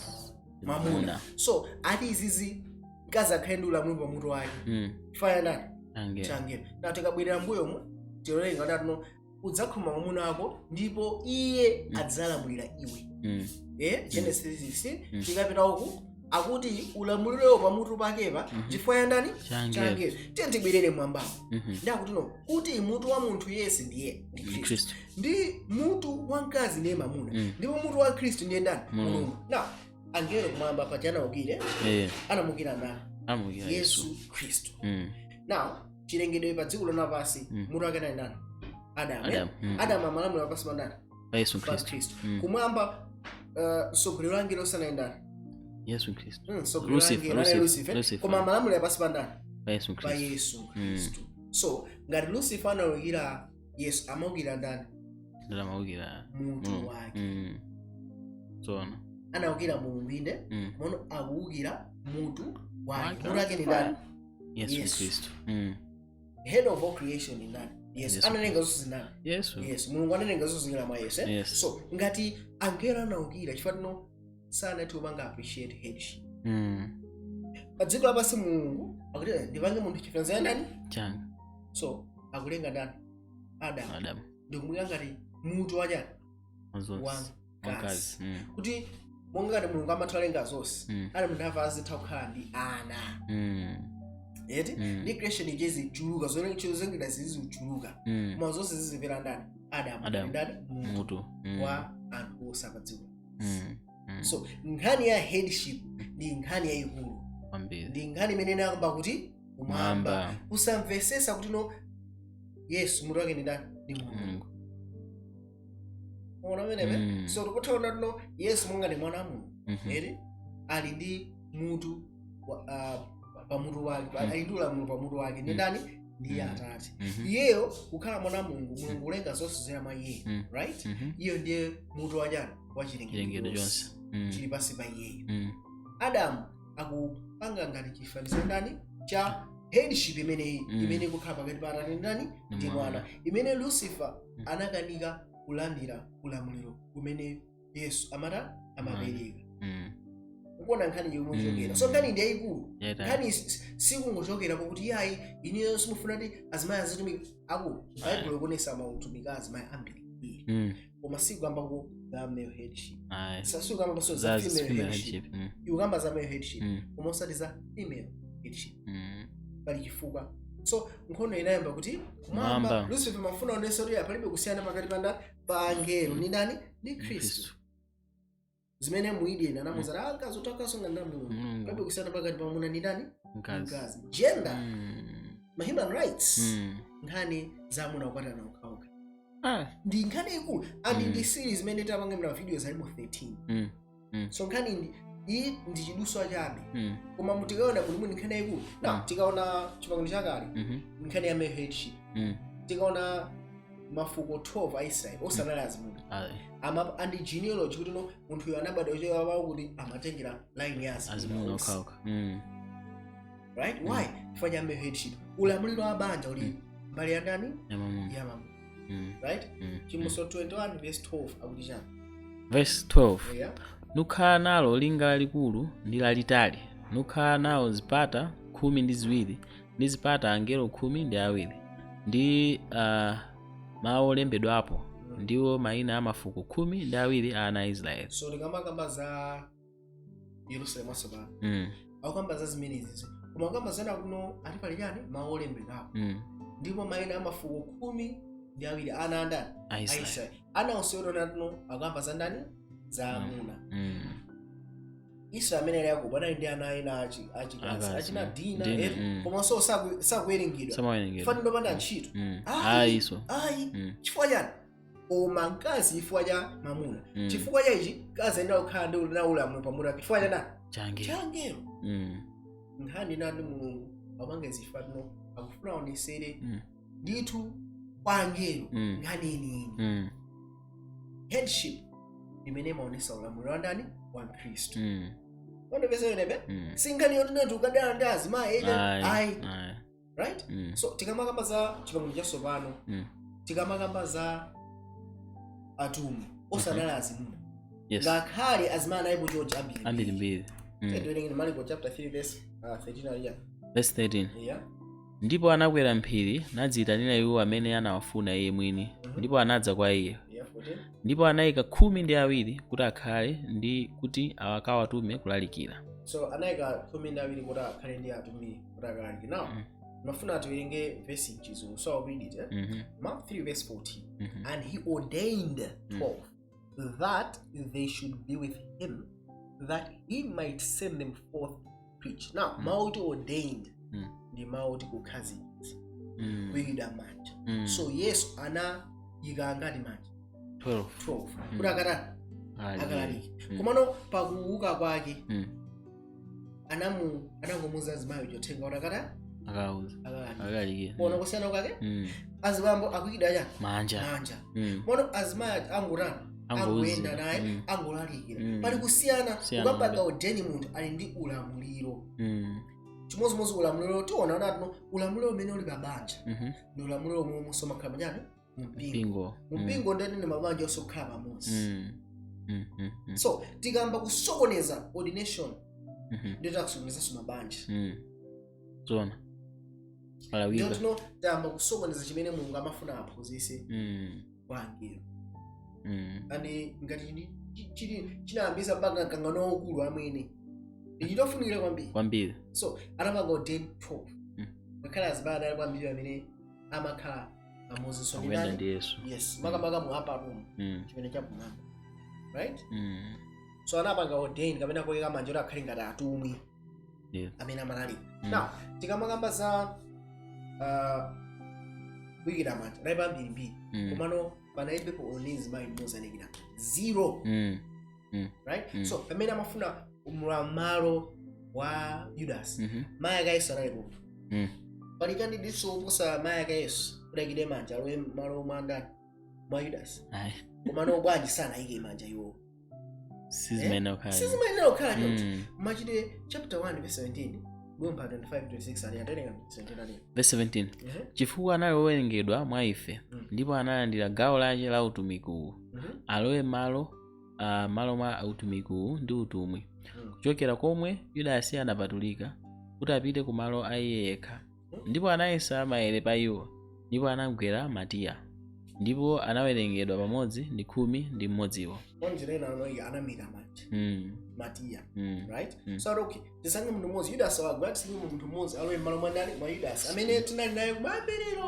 mwamuna. So ati izizi mkazi akhenda ulamuliro pamutu wake chifukwa ndani angelo. Na tikabwera mbuyo mu tiwerenga ndatuno udzakhoma mwamuna wako ndipo iye adzalamulira iwe. Genesis 6 tikapita uku akuti ulamuliro pamutu pakepa chifukwa ya ndani changelo tiye tibwerere mwambapo ndakuti no kuti mutu wa munthu yesi ndiye ndi Khristu ndi mutu wa mkazi ndiye mamuna ndipo mutu wa Khristu ndiye ndani mulungu now angelo kumwamba pachana ukire anamukira ndani Yesu Khristu now chilengedwe pa dziko lapansi mutu wake ndi ndani Adamu amalamulira pansi pa ndani Yesu Khristu kumwamba mtsogoleri wa angelo sanaendani Yesu Khristu Lucifer koma amalamulira pansi pa ndani pa Yesu Khristu so ngati Lucifer analukira Yesu amawukira ndani amawukira mutu wake zona anawukira mulungu inde mono akuwukira mutu wake mutu wake ni ndani Yesu Khristu head of all creation ni ndani Yes, analenga zonse zinani. Yes, mulungu analenga zonse zingila mwa Yesu. So, ngati angelo anawukira chifukwa sana tubanga appreciate headship. Pa dziko lapansi mulungu akuti ndipange munthu chifaniziro ndani? Changa. So, akulenga ndani? Adamu. Ndikumbuka ngati mutu wachani? Wamkazi. Kuti monga ngati mulungu amathalenga zonse, Adamu ndava azitha kukhala ndi ana. Yeti ndi creation ijezi chuluka zone chozengera zizi uchuluka koma zonse zizimvera ndani Adamu ndani mutu wa anthu osapadziko so nkhani ya headship ndi nkhani ya ikulu ndi nkhani imene inakwamba kuti kumwamba usamvesesa kuti no Yesu mutu wake ndi ndani ndi mulungu ona meneme so tikuthaona no Yesu monga ndi mwana wa Mulungu yeti ali ndi mutu pamutu wake aindula mulungu pamutu wake ndi ndani ndi Atate iyeyo kukhala mwana mulungu kulenga zonse zera mwa iye right iyo ndiye mutu wajani wa chilengedwe chonse chili pansi pa iyeyo Adamu akupanga ngati chifaniziro ndani cha headship imene kukhala pakati pa Atate ndi ndani ndi mwana imene Lucifer anakanika kulandira ulamuliro umene Yesu amapereka kuona nkhani yomwe chokera so nkhani ndi yayikulu nkhani sikungochokera pakuti yayi iniyo simufuna ndi azimayi azitumika Bible ikonesa mautumika azimayi ambiri koma sikuyamba ku za male headship sikuyamba paso za female headship ikuyamba za male headship koma osati za female headship pali chifukwa so nkhono inayamba kuti kumwamba Lucifer mafuna onesa kuti palibe kusiyana pakati pa angelo ndi ndani ndi Khristu zimene muidena namuzara akazotakaso nganda mulungu kabe kusiyana pakati pa mwamuna ndi ndani mkazi gender ma human rights nkhani za mwamuna kukwatana ukhauka ndi nkhani ikulu and ndi series zimene tapanga mna videos alipo 13 so nkhani iyi ndi chiduso chabe koma mutikaona kuti muni nkhani ikulu na tikaona chipangano chakale nkhani ya male headship tikaona mafuko 12 a Israel osanala azimuka and genealogy kuti no munthu uyo anabadwa ochewa wawo kuti amatengera line ya azimuka ukhauka right why fanya male headship ulamuliro wa banja uli mbali ya ndani ya mama right Chimuso 21 verse 12 akuti chani verse 12 nukhala nalo linga lalikulu ndi lalitali nukhala nawo zipata 12 ndi zipata angelo 12 ndi mawu olembedwapo ndiwo mayina a mafuko 12 a ana a Israeli so ndikamakamba za Yerusalemu asopano akukamba za zimenezi koma akukamba zana kuno ati pali chani mawu olembedwapo ndipo mayina a mafuko 12 ana andani a Israeli ana onseona tuno akukamba za ndani za amuna Israeli amene yakobo anali ndi ana ena achikazi achina Dina koma so sakuwerengedwa fani ndopanda ntchito chifukwa chani oma mkazi chifukwa cha mamuna chifukwa cha ichi kazi enda kukhala ndi ulamuliro pamutu chifukwa cha changelo nkhani nandi mulungu apange zifukwa tino akufuna onesere ndithu kwa angelo nkhani inini headship imene maonesa ulamuliro wa ndani wa Khristu wandopeza yonebe sinkhani yotinati ukadala ndi azimayi ayi right so tikamakamba za chipangano chatsopano tikamakamba za atumwi osanala azimuna ngakhale azimayi analipo chonchi ambirimbiri tiyendolengeni Marko chapter 3 verse 13 aliya verse 13 ndipo anakwera mphiri nadziyitanira iwo amene anawafuna iye mwini ndipo anadza kwa iye ndipo anayika 12 kuti akhale ndi kuti akawatume kulalikira so anayika khumi ndi awiri kuti akhale ndi atumiki kuti akalike. Now mafuna tiwerenge verse chizulu, so I'll read it. Mark 3 verse 14. And he ordained 12 that they should be with him, that he might send them forth to preach. Now mauti ordained ndi mauti kukhazikitsa kuyida manja. So Yesu anayika ngati manja 12 kuti akalalike. Komano pakuuka kwake anangomuza azimayi uthenga kuti akalalike. Ona kusiyana kwake azibambo akuyida cha manja. Mono azimayi angoyenda naye angolalikira. Pali kusiyana ukapanga ordeni munthu ali ndi ulamuliro. Chimodzimodzi ulamuliro tiona unatino ulamuliro umene uli pabanja ndi ulamuliro omwe musomakhala manyani mpingo ndani mabanja osokhala pamodzi. So tikamba kusokoneza ordination ndeta kusokoneza mabanja zona alawika ndotino tamba kusokoneza chimene Mulungu amafuna aphunzitse wangiro. Andi ngati chinayambisa mpaka kangano okulu amene ndichitofunikira kwambiri. So anapanga ordain 12 ngakhale azibale ali kwambiri amene amakhala pamodzi. So yes makamaka mu upper room chimene chakumwamba, right? So anapanga ordain kapena koyeka manja kuti akhale ngati atumwi amene amalalika. Now tikamakamba za kuyikira manja naipa mbirimbiri komano panaibepo only zimayi mmodzi anayikira 0, right? So pamene amafuna umlamalo wa Judas mayi aka Yesu analipo. Palikandi diso oposa mayi aka Yesu kudayikire manja alowe malo mwandani mwa Judas. Komano bwanji sanayike manja iwo sizimene okhala nyoti. Machite chapter 1 verse 17 gompa 25-26 ali atenga 17 ali verse 17. Chifukwa anali owerengedwa mwa ife ndipo analandira gawo lake la utumiki alowe malo mwa utumiki ndi utumwi kuchokera komwe Yudasi anapatulika kuti apite ku malo a iye yekha. Ndipo anayesa maere pa iwo ndipo anamgwera Matiya ndipo anawerengedwa pamodzi ndi 11. onjirena anoyi anamira manja Matiya, right? So okay tisange munthu mmodzi Yudasi wagwatsi munthu mmodzi alowe malo mwandani mwa Yudasi amene tinali naye kumapiriro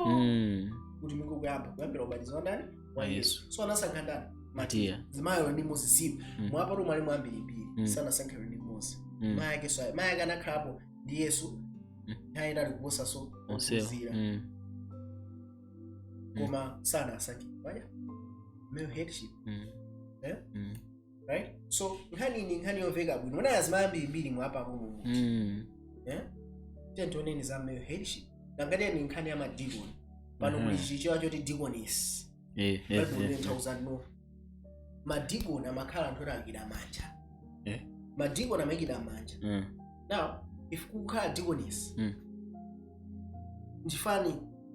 kuti mingo kuyambira ubatizo wandani wa Yesu. So anasankha ndani Matiya. Zimayo ndi mmodzi zipo mwapa rumwe ali mwambirimbiri sanasankha ndi mmodzi. Mayi ake so mayi ake anakhalapo ndi Yesu nthawi ali kuposa so kuzira koma sana asankhe wanya male headship right? So nkhani yoveka bwino mwana azimayi ambirimbiri mwapa rumwe tentoneni za male headship ngati ni nkhani ya madikoni pano kuli chichiwa choti deaconess madikoni amakhala anthu akira manja. Madikoni amakira manja. Now if kukhala deaconess ndifani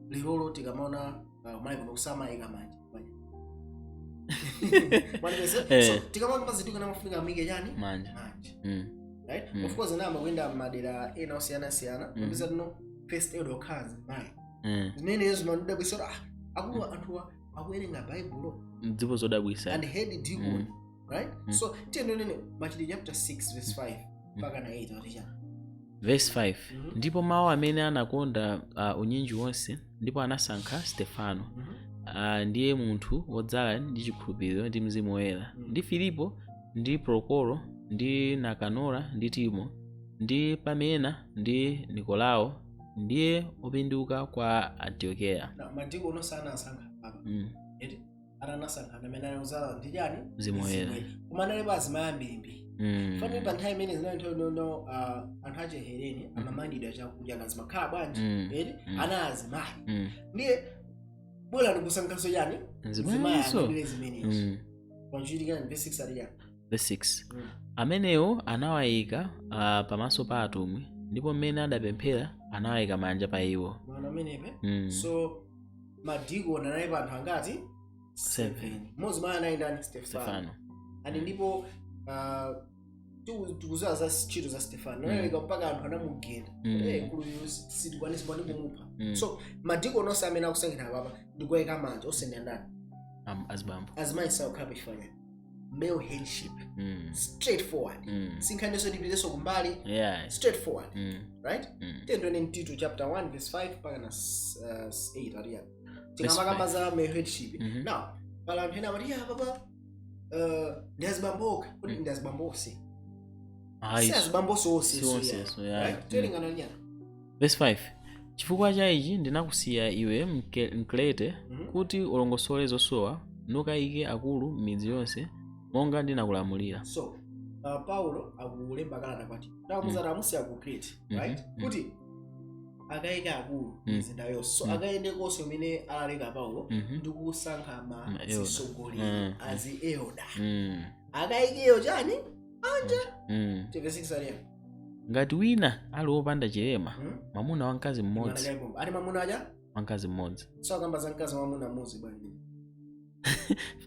lero tikamaona mali kuno kusamayika manja so tikamaona mazidikoni amafunika amike chani manja. Right? Of course nama kwenda madera ena osiyana kupeza no first aid okazi mai zimene yesu manuda bwisora akulu anthu akuwerenga Bible ndipo zodabwisa and head deacon, right? So tiyendonene Machitidwe chapter 6 verse 5 mpaka na 8 aticha verse 5. Ndipo mawu amene anakonda unyinji wonse ndipo anasankha Stefano ndiye munthu wodzala ndi chikhulupiriro ndi Mzimu Woyera, ndi Filipo ndi Prokoro ndi Nakanora ndi Timo ndi Pamena ndi Nikolao ndiye opinduka kwa Antiokeya. Na madiko no sana asankha papa eti ananasankha amene anauzala ndi chani Mzimu Woyera kumanale basi mayambiri fani pa nthawi imene zinantono anthu ache Helene amamandidwa chakudya ngazimakhala bwanji eti anazimayi ndiye bwera ndikusankhaso chani zimayi amene zimenezo kwanchitika ndi verse 6 ali verse 6. Amenewo anawayika pamaso pa atumwi ndipo mmene adapemphera anawayika manja pa iwo. Mwana amenepe so madiko anali pa anthu angati 7 mmodzi mwa ana ndani Stefano ani ndipo tikuziwa za ntchito za Stefano anawayika mpaka anthu anamugenda nkulu sitikwanisa bwani kumupha. So madiko onse amene akusankhidwa papa ndikuwayika manja osenda ndani azibambo azimayi sawo khapa chifanya male headship. Straightforward. Sinkhaneso ndipiteso kumbali. Yeah. Straightforward. Right? Tendone Tito chapter 1 verse 5 paka 8 ariya. Tikamaka za male headship. Now, pala mphena mariya papa ndazibamboka kuti ndazibambose. Sizibambose right? Telingana nyana. Verse 5. Chifukwa cha ichi ndinakusiya iwe Mkrete kuti ulongosole zosowa nukayike akulu midzi yonse monga ndinakulamulira. So Paulo akulemba kalata kwati tamuza amusiya ku Crete, right? Kuti akayike akulu mizinda yonse. So akayende konse umene alaleka Paulo ndikusankha asogolera azi elder. Akayikeyo chani anja tevesikisalia ngati wina ali wopanda chilema mwamuna wamkazi mmodzi. Ali mwamuna aja wamkazi mmodzi. So akamba za mkazi mwamuna mmodzi bwana.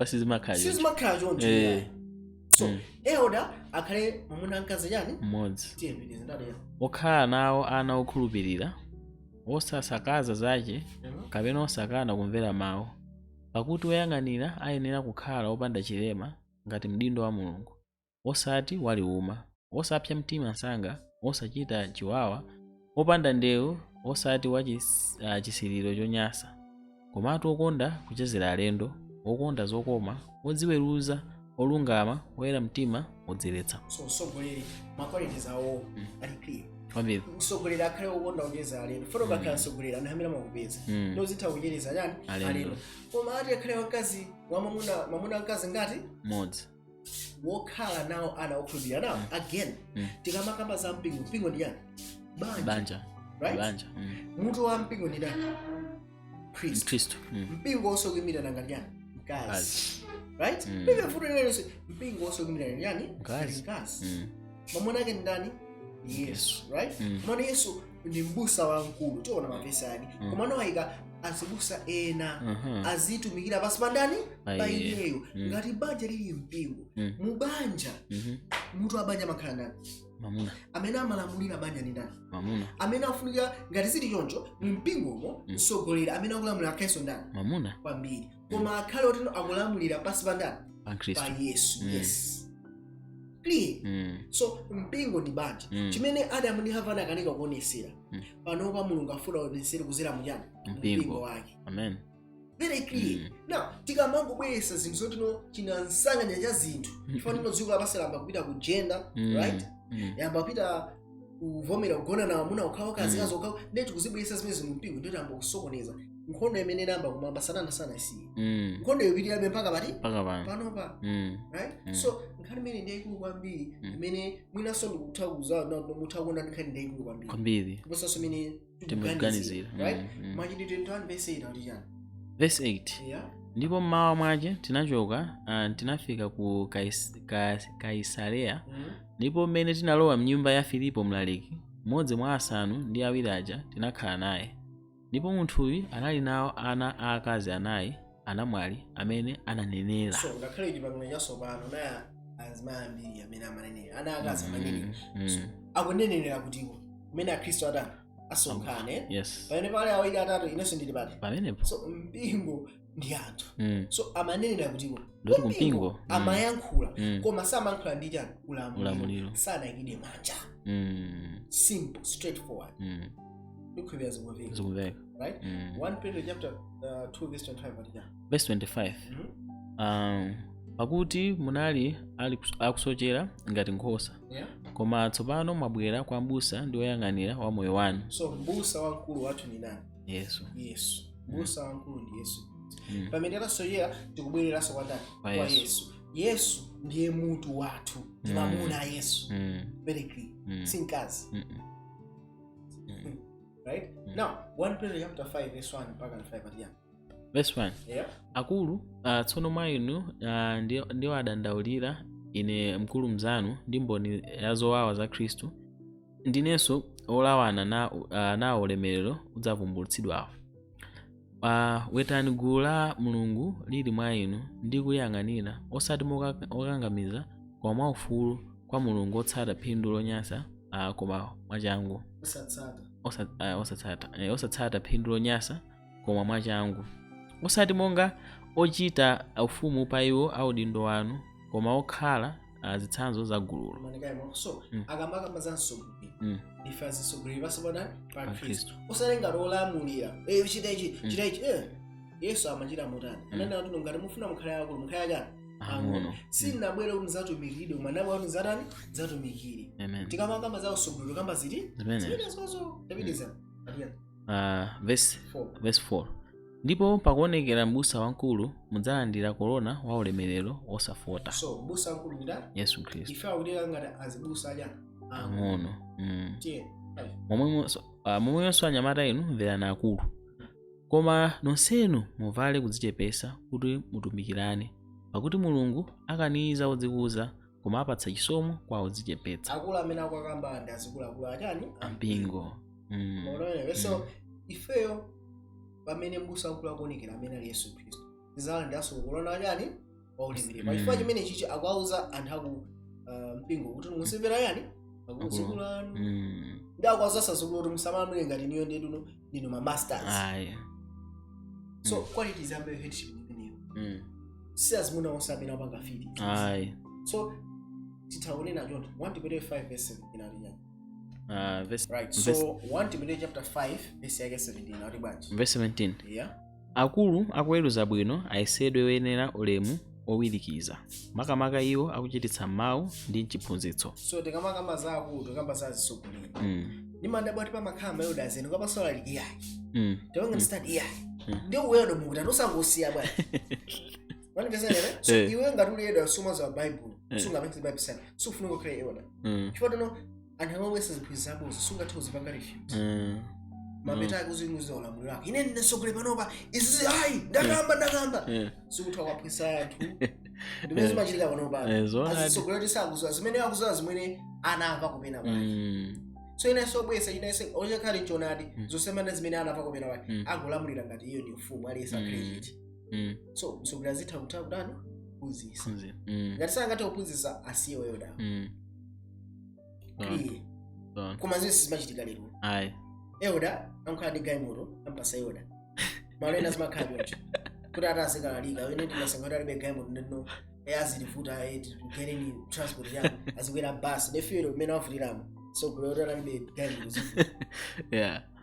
Sizimakhala choncho. So elder akhale mwamuna mkazi chani mmodzi. Tiyembekeze ndale ya okhala nawo ana okhulupirira osasakaza zache kapena osakana kumvera mawu, pakuti woyang'anira ayenera kukhala wopanda chilema ngati mdindo wa Mulungu, osati waliuma, osapsa mtima msanga, osachita chiwawa, opanda ndewu, osati wachisiriro chonyasa, komatu okonda kuchezera alendo, okonda zokoma, odziweruza, olungama, oyera mtima, odziletsa. So msogoleri makwaliti zawo ali clear. Kwambiri. Msogoleri akhale okonda kucheza alendo. Fero bakhala msogoleri anahamira makupeza. Ndozitha kuchereza yani alendo. Koma ati akhale wakazi mwamuna wakazi ngati mmodzi. Wokhala nawo ana okhulupirira nawo again tikamakamba za mpingo ndi yani banja, right? Banja. Mutu wa mpingo ndi ndani? Kristo. Mpingo oso kuyimira nangati yani mkazi, right? Ndike futo lelose mpingo oso kuyimira yani mkazi. Mwamuna yake ndi ndani? Yesu, right? Mwamuna Yesu ndi mbusa wamkulu tiona mavesi ake koma noyika azibusa ena azitumikira pasi pandani paiyeyo ngati banja lili mpingo mubanja mutu abanja makhala ndani mwamuna amene amalamulira banja ndi ndani mwamuna amene afunika ngati zili choncho mpingomo msogolera amene akulamulira Khristu ndani mwamuna kwambiri koma akhale otino akulamulira pasi pandani pa Yesu. Yes, clear. So mpingo ndi banja chimene Adamu ndi Hava akanika kuonesera panopa Mulungu afuna kuonesera kuzera mujana mpingo wake. Amen. Very clear. Now tikamangobwesa zinthu zotino chinansanganya cha zinthu ifaniro dziko lapasi lamba kupita ku gender, right? Yamba kupita kuvomera kugona na amuna okhawo kazi okhawo ndeti kuzibwesa zimene mu mpingo ndeti amba kusokoneza nkhondo imene namba kumamba sana isi nkhondo yopitira mpaka pati panopa right? So nkhani imene ndi yaikulu kwambiri imene mwinaso ndikuthakuza muthakuona nkhani ndi yaikulu kwambiri kuposanso imene tikuganizira, right? Machitidwe 21 verse 8 ali chani verse 8 ndipo mmawa mwache tinachoka tinafika ku Kaisareya ndipo mmene tinalowa mnyumba ya Filipo mlaliki mmodzi mwa asanu ndi awiri aja tinakhala naye. Ndipo munthuyu anali nawo ana aakazi anayi anamwali amene ananenera. So ngakhale chipangano chasopano na azimayi ambiri amene amanenera ana aakazi amanenera akunenera kutiko kumene Khristu adani asonkhane. Yes. Pamene pale awiri atatu inenso ndili pati pamenepo. So mpingo ndi anthu. So amanenera kutiko ndoti kumpingo amayankhula koma samayankhula ndi chani ulamuliro sanayikide manja. Simple, straightforward. Zikuveka. Right? 1 Peter chapter 2 verse 25 verse 25. Pakuti munali akusochera ngati nkhosa. Koma tsopano mwabwera kwa mbusa ndi woyang'anira wa moyo wanu. So mbusa wamkulu wathu ni nani? Yesu. Mbusa wamkulu ndi Yesu. Pamene tasochera tikubwereranso kwa ndani? Kwa Yesu. Yesu ndiye mutu wathu. Timamuna Yesu. Very clear. Sinkazi. Right? Now, 1 Peter chapter 5 verse 1 mpaka 5 ati verse 1. Akulu tsono mwa inu ndiwo adandaulira ine mkulu mzanu ndi mboni ya zowawa za Khristu ndinenso olawana na ulemerero udzavumbulutsidwawo. Wetani gulu la Mulungu lili mwa inu ndi kuliyang'anira osati okangamiza koma mwaufulu kwa Mulungu otsata phindu lonyasa koma mwachangu. Osatsata phindu lonyasa koma mwachangu. Osati monga ochita ufumu pa iwo audindo wanu koma okhala zitsanzo za gululo. Manikaimo. So akamaka za msogolero ife azisogolero pasopona pa Khristu osalenga lolamulira chita ichi Yesu amachita motani anena kuti ngati mufuna mukhale akulu mukhale akani ang'ono sinabwera kuti muzatumikiridwe manabwa kuti zatani zatumikire tikamanga za usogolero kamba ziti zimenezozo tapitiza verse 4 ndipo pakuonekera m'busa wamkulu mudzalandira korona wa ulemerero osafota. So m'busa wamkulu ndi Yesu Khristu ife akutenga ngati azibusa aja ang'ono. momwemonso anyamata inu mverani akulu, koma nonsenu muvale kudzichepesa kuti mutumikirane, pakuti Mulungu akaniza odzikuza koma apatsa chisomo kwa odzichepetsa. Akulu amene akukamba ndi azikulu achani ampingo. So ifeyo pamene m'busa wamkulu akuonekera amene ali Yesu Khristu tizalandiranso korona achani wa ulemerero. Pachifukwa chimene chichi akuwauza anthu aku mpingo kuti musimvera yani akuzikulanu ndi akuwauza sasukulu kuti musamamule ngati niyo ndinu ma masters. So qualities ambayo headship imeneyo si azimuna onse amene apanga fiti. So titaonena choncho 1 Timothy 5 verse 17 right. So 1 Timothy chapter 5 verse 17 ati bwanji? Verse 17. Akulu akuweruza bwino ayesedwe wenera ulemu owirikiza, makamaka iwo akuchititsa mawu ndi chiphunzitso. So tikamaka za akulu tikamba za zisogolero ndimanda bwati pamakhala yoda zenu kapasola liki yayi tawanga stand yayi ndio wewe mukuta nosangosiya bwana wani pesa nene. So iwe ngati uliyeda suma za Bible sunga pekisi Bible sana sufuna kukhala yoda chifukwa no anthu amawesa ziphunzitsa sunga thozi panga refute mabeta akuzinguza olamuliro ake ine ndisogole panopa izi ayi ndakamba sikutha kwaphwisa anthu ndimene machilika panopa azisogolera tisanguza zimene akuzola zimene anamva kupena pake. So ine sobwesa ine ochakhali chonadi zosemana zimene anamva kupena pake akulamulira ngati iyo ndi mfumu aliyesa credit. So msogolera zitha kutha kudani kuphunzitsa ngati sangati kuphunzitsa asiyewo yoda koma zinsi zimachitika lero Eoda amkhala ndi gaimoto ampasa Eoda malena zimakhala yonse kuti atazikalika wene ndimasangana alibe gaimoto ndino azilifuta gereni transport yangu azikwera bus nefero mmene wavuliramo so kulota alibe gaimoto zifuta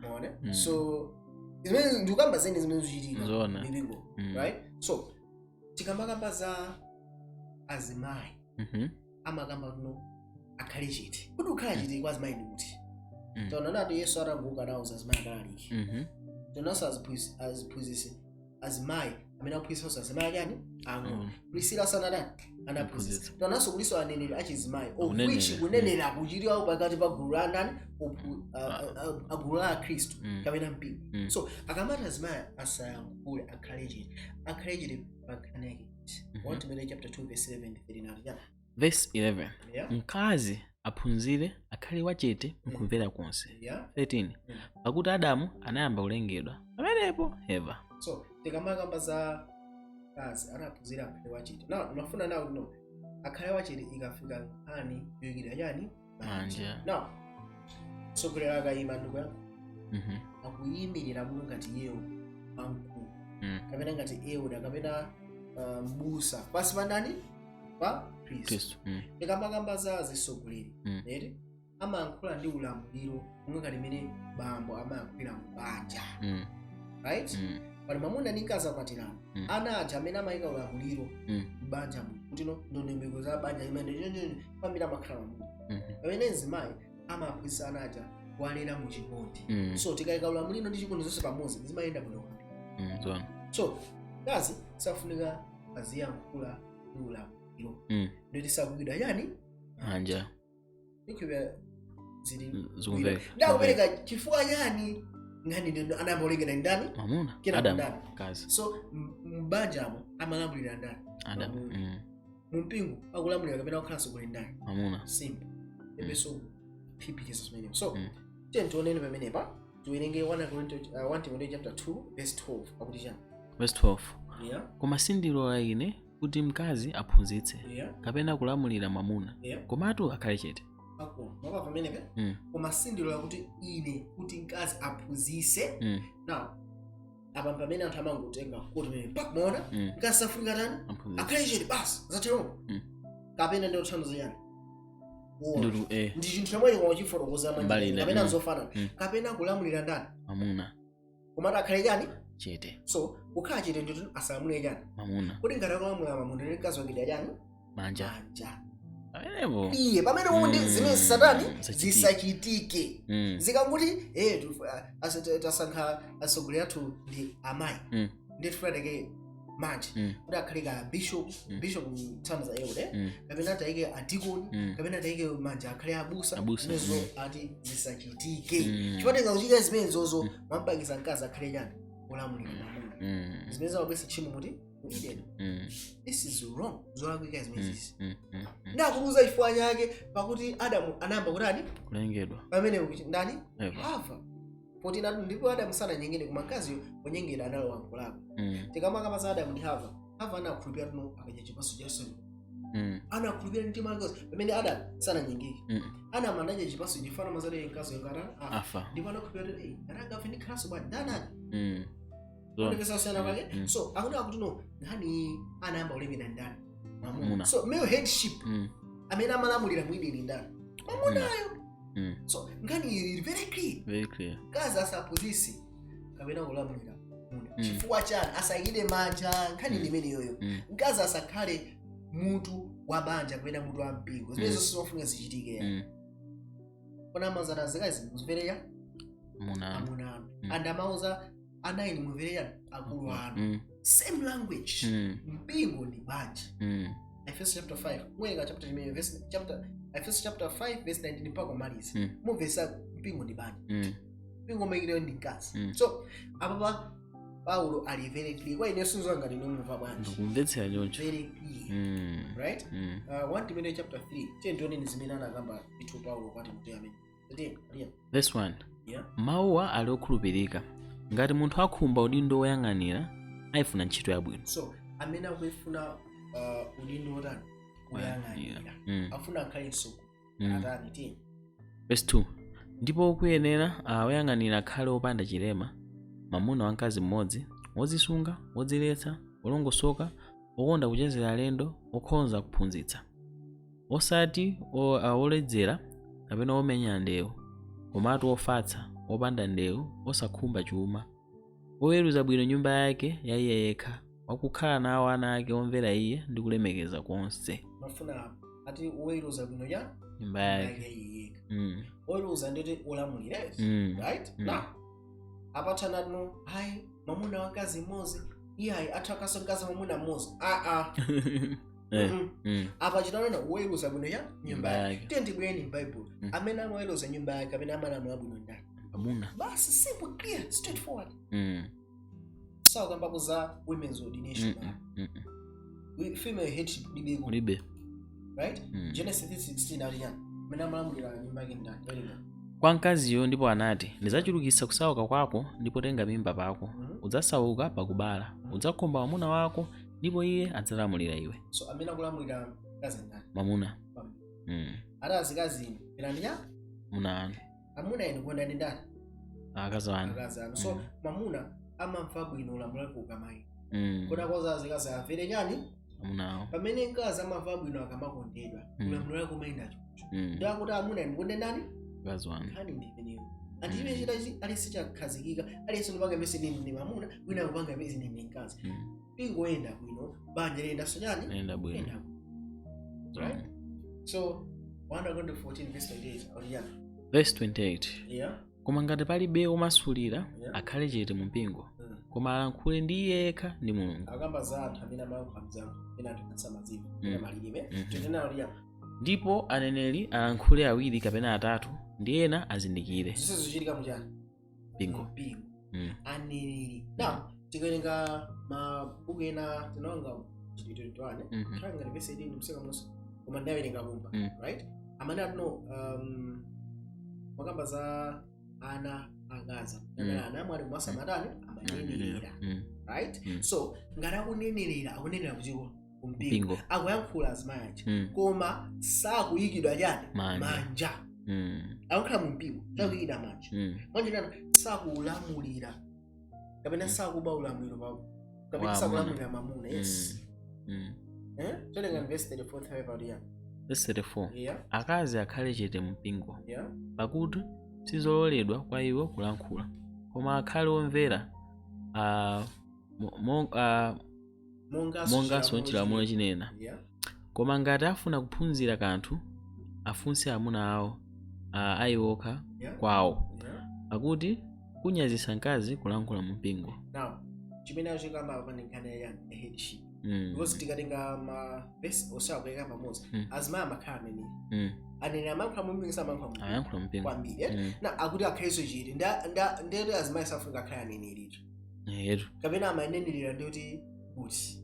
mone. So zimene ndikamba zene zimene zichitika mipingo right. So tikamakamba za azimayi amakamba kuno akhale chete kuti ukhala chete kwa azimayi ndi kuti tonanati Yesu atanguka nawo azimayi akaliki tonanso aziphunzitse azimayi amene akuphunzitsa azimayi yani ang'ono. Priscilla sanadani anaphunzitsa tonanso kuliso aneneri achizimayi which kunenera kuchitirawo pakati pa gulu la ndani agulu la Khristu kapena mpingo. So akamati azimayi asayankhule akhale chete pakaneke. 1 Timothy chapter 2 verse 11 verse 11 mkazi aphunzire akhale wachete mkumvera konse. 13 pakuti Adamu anayamba kulengedwa pamenepo Eva. So tikamakamba za kazi anaphunzira akhale wachete. Now mafuna nawo no akhale wachete ikafika nkhani yoyikira yani manja. Now sogolera akayima ndiko akuyimirira bwino ngati yeyo amkulu kapena ngati Eoda kapena m'busa pasi pandani pa Khristu. Tikamakamba za zisogoleri ere amayankhula ndi ulamuliro monga limene bambo amayankhulira mbanja right. Pali mwamuna ndi mkazi akwatirana ana aja amene amayika ulamuliro mbanja kuti no ndondomeko za banja imene pambira amakhala mwamuna pamene mzimayi amaphunzitsa ana aja walera mu chikondi. So tikayika ulamuliro ndi chikondi zonse pamodzi zimayenda bwino kwambiri. So kazi safunika aziyankhula ndi ulamuliro ndoti sakugwidwa yani anja ikhubya zili ndakupereka chifukwa yani ngani ndo anambolengera ndani mamuna Adam kazi. So mbanjamo amalamulira ndani Adam mumpingo akulamulira kapena kukhala sogolera ndani mamuna simple ebeso phiphikizo zimene. So tentonene pamenepa tuwerenge 1 Timothy chapter 2 verse 12 akuti chani verse 12 koma sindilola ine kuti mkazi aphunzitse kapena kulamulira mwamuna komatu akhale chete. Mwa pamenepa koma sindilola kuti ine kuti mkazi aphunzitse. Now apa pamene anthu amangotenga kuti mene pak mona mkazi safunika tani akhale chete basi zatero kapena ndi uthandizo yani Ndulu ndi chinthu chomwe kwa chifotokoza Mbali manja ine, kapena zofanana kapena kulamulira ndani mamuna komata akhale chani chete. so kukhala chete ndi asalamulire chani Mamuna kuti ngati akulamulira mamuna ndi mkazi wake chani manja. manja Amenepo. iye pamene undi zimene satani zisachitike zikanguti tasankha atsogoleri athu ndi amayi ndi tifunateke manja kuti akhale ka bishop mthandiza eude kapena atayike adikoni kapena atayike manja akhale abusa zimenezo ati zisachitike chipatenga kuchita zimenezozo mampangisa mkazi akhale chani olamulira mamuna zimene zamabwesa tchimo kuti Eden. This is wrong. Zolakwika zimezi. Ndakuluza chifukwa chake pakuti Adamu anayamba kutani kulengedwa pamene ndani Hava poti natu ndipo Adamu sana nyengene kumakazi onyengedwa analo wankulako tikamaka za Adamu ndi Hava anakhulupirira tuno akaja chipaso cha Solo anakhulupirira mtima wake pamene Adamu sana nyengeke anamanaje chipaso chifana mazale enkazo yakara afa ndipo anakhulupirira ananga afindi khaso bwa dana so akuna kuti no ngani anayamba ulemera ndani mamuna so male headship amene amalamulira mwidini ndani mamunayo so ngani very clear kazi asapozisi kapena kulamulira muna chifukwa chani asayikide manja ngani limene yoyo ngazi asakhale mutu wa banja kapena mutu wa mpingo zimenezo sizofuneka zichitike kona mazana zikazi muzvereya amuna andamauza anaini mumvereya akulu anu same language mpingo ni banja Ephesians chapter 5 mweka chapter Ephesians chapter 5 verse 19 mpaka maliza muvesa mpingo ni banja mpingo mwekile ndi kazi so apapa Paulo ali very clear kwa ine sunzo ngati nomva banja ndikumvetsera choncho very clear right 1 Timothy chapter 3 tendoni zimene anakamba itu Paulo kwati mtu amene verse 1 mauwa ali okhulupirika ngati munthu akhumba udindo woyang'anira ayifuna ntchito yabwino so amene akufuna udindo wotani woyang'anira afuna akhale msoko atani ti verse 2 ndipo kuyenera woyang'anira akhale opanda chilema mamuna wa mkazi mmodzi wodzisunga wodziletsa wolongosoka wokonda kuchezera alendo okhonza kuphunzitsa osati oledzera kapena omenya ndewu komatu ofatsa opanda ndewu osakhumba chuma oweruza bwino nyumba yake ya iye yekha wakukhala nawo ana ake omvera iye ndi kulemekeza konse mafuna ati oweruza bwino ya nyumba yake yekha oweruza ndete olamulira right now apatana no hai mamuna wa kazi mmodzi iye athakaso kazi mamuna mmodzi apa chitaona oweruza bwino ya nyumba yake tendi bweni Bible amene amaweruza nyumba yake amene amalamula bwino ndani mamuna basi simple clear straightforward sawa kamba kuza women's ordination female headship libe right Genesis 16 aliyan amene amalamulira nyumba yake ndani kwa mkaziyo ndipo anati ndizachulukitsa kusauka kwako ndipo tenga mimba pako udzasauka pakubala udzakhomba mamuna wako ndipo iye adzalamulira iwe so amene akulamulira kazi ndani mamuna ara azikazi ndani ya munanu amuna ene kwenda ndani akazi wanu so mamuna amamva bwino ulamulira ku kamayi kona koza azikazi afere nyani amunawo pamene mkazi amamva bwino akamakondedwa ulamulira ku mayinacho ndakuti amuna ene kwenda ndani akazi wanu Khani ndipeneyo andibe chita alisi chakhazikika alisi ndipanga mesi ndi mamuna wina kupanga mesi ndi mkazi pingoenda bwino banja lenda sonyani enda bwino right so 114 verse 28 oriya verse 28 koma ngati palibe omasulira akhale chete mu mpingo koma alankhule ndi iye yekha ndi Mulungu akamba za anthu amene amakamza ena tikasamaziva ena malilime tena oriya ndipo aneneri alankhule awiri kapena atatu ndi ena azindikire zonse zochitika mchana mpingo aneneri now tikalenga mabuku ena tinawanga chititwane tanga ni verse 18 mseka muso koma ndawelenga kumba right amene atino makamba za ana agaza ana mwali mwasamatani amanenera right so ngara kunenera kuchiko kumpingo akuyankhula azimayachi koma sakuyikidwa chani manja akukhala mu mpingo sakuyikidwa manja manje nana sakulamulira kapena sakuba ulamuliro papo kapena sakulamulira mamuna yes Tatenga verse 34 nthawi pati ya. Verse 34. Yeah. Akazi akhale chete mpingo. Yeah. Pakuti sizololedwa kwa iwo kulankhula. Koma akhale omvera monganso chilamulo chinena. Yeah. Koma ngati afuna kuphunzira kanthu afunse amuna awo ayiwokha kwawo. Pakuti kunyazisa mkazi kulankhula mu mpingo. Now, chimene achikamba pa nkhani ya headship. Because tikatenga ma verse osakweka pamodzi azimaya amakhala amene. Anene amayankhula mu mpingo amayankhula mu mpingo kwambiri. Na akuti akhaleso chiti ndiyoti azimaya safunika akhala aneneritu. Yetu. Kapena amayenenelera ndiyoti kuti.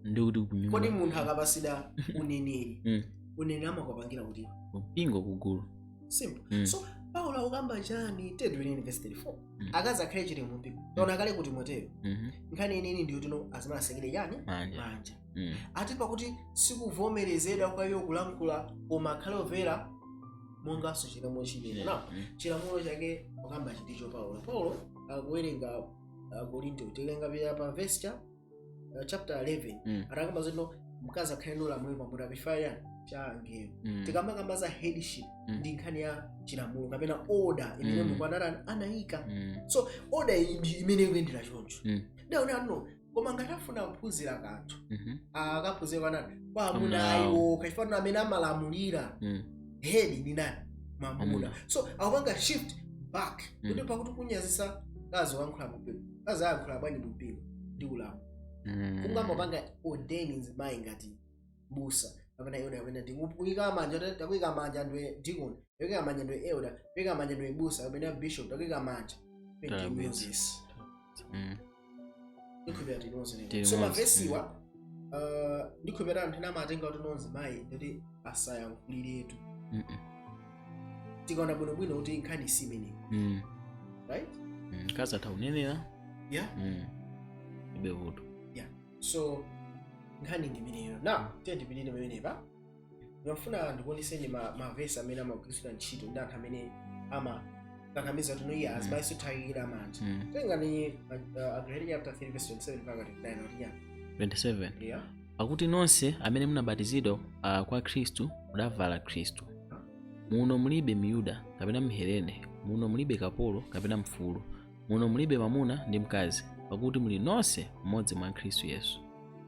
Ndikuti kunyumba. Kodi munthu akapasida uneneri. Uneneri amakupangira kuti mpingo kugulu. Simple. So Paulo ukamba chani tedwini verse 34. Akazi akhale chete mu mpingo. Tona kale kuti Timoteyo. Nkhani inini ndiyo tino azimasekere yani manja. Ati pakuti sikuvomerezedwa kwa iyo kulankhula koma akhale omvera monganso chilamulo chinena. Now chilamulo chake ukamba chiticho Paulo akuwerenga Korinto tilenga pia pa verse chapter 11 atakamba zino mkazi akhale nolamuliro pambuyo pifaya cha angelo. Tikamba za headship ndi nkhani ya chilamulo kapena order imene Mulungu anayika. So order imene ikuyendera choncho. Ndaona no koma ngati afuna kuphunzira kanthu akaphunzira kanani kwa amuna ayo kaifanana amene amalamulira head ni nani mamuna. So akupanga shift back kuti pakuti kunyazisa kazi wankhula mpingo kazi ayankhula bwanji mpingo ndi ulamo. Kungamapanga ordainings zimayi ngati busa kapena elder kapena ndikuyika manja takuyika manja ndwe deacon takuyika manja ndwe elder takuyika manja ndwe busa kapena bishop takuyika manja Moses. Ndikubera tinozene. So mavesiwa ndikubera anthu amatenga kuti nonzi mayi ndoti asayankhulire. Tikaona bwinobwino kuti nkhani simene. Right? Kazi ataunenera. Yeah. Ibe vuto. Yeah. So nkhani ndimeneyo. Now tendipilire menepa. Ndifuna ndikuoneseni mavesi amene amagwiritsidwa ntchito ndi anthu amene kakamiza tuno iye azimaiso thayira manja. Tenga ni Galatians chapter 3 verse 27 mpaka 29 oti 27. Yeah. Pakuti nonse amene munabatizidwa kwa Khristu mudavala Khristu. Muno mulibe Myuda kapena Mhelene, muno mulibe kapolo kapena mfulu, muno mulibe mwamuna ndi mkazi, pakuti muli nonse mmodzi mwa Khristu Yesu.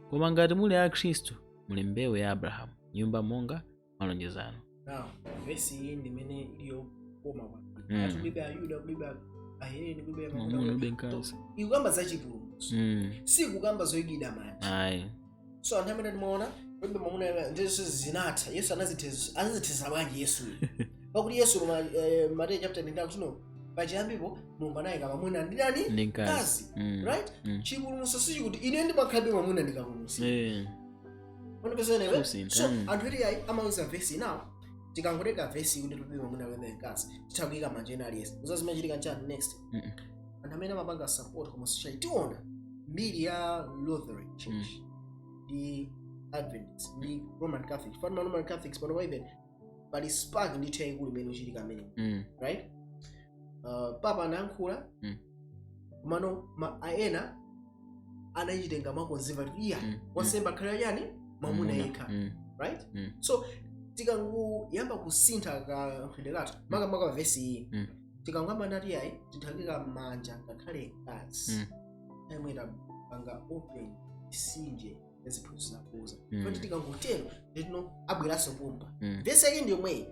Koma ngati muli a Khristu muli mbewu ya Abrahamu, nyumba monga malonjezano. Now, verse iyi ndimene iliyo koma kwa. Atulibe Ayuda, kulibe Ahelene, kulibe mwamuna kulibe mkazi. Ikukamba za chipulumutso. Si kukamba zoyikida manja. Ayi. So anthu amene timaona kulibe mwamuna ndizo zinatha. Yesu anazithetsa bwanji Yesu. Pakuti Yesu Matthew chapter 9 kuno pachiyambipo Mulungu anayika mwamuna ndi nani? Ndi mkazi. Right? Chipulumutso si kuti ine ndimakhalabe mwamuna ndikapulumutsa. So anthu eti ayi amauza verse now. Tikangoleka verse kuti tulibe mwamuna kapena mkazi titakuyika manja ena aliyense. Uzazimene chitika nchani next? Anthu amene amapanga support homosexuality tiona mbiri ya Lutheran Church ndi Adventist ndi Roman Catholic. Fana Roman Catholics pano even pali spark ndithu yayikulu imene ichitika amene. Right? Papa anayankhula kumano aena anachitenga makonzeva kuti iya wasemba khala yani mwamuna yekha. Right? So tikangoyamba kusintha kankhendekathu makamaka verse iyi tikangamba nati ayi tithakika manja ngakhale mkazi amwera panga open sinje eziphuzo zakuza kuti tikangotero nditino abweraso pompa verse yake ndiyo mweyi.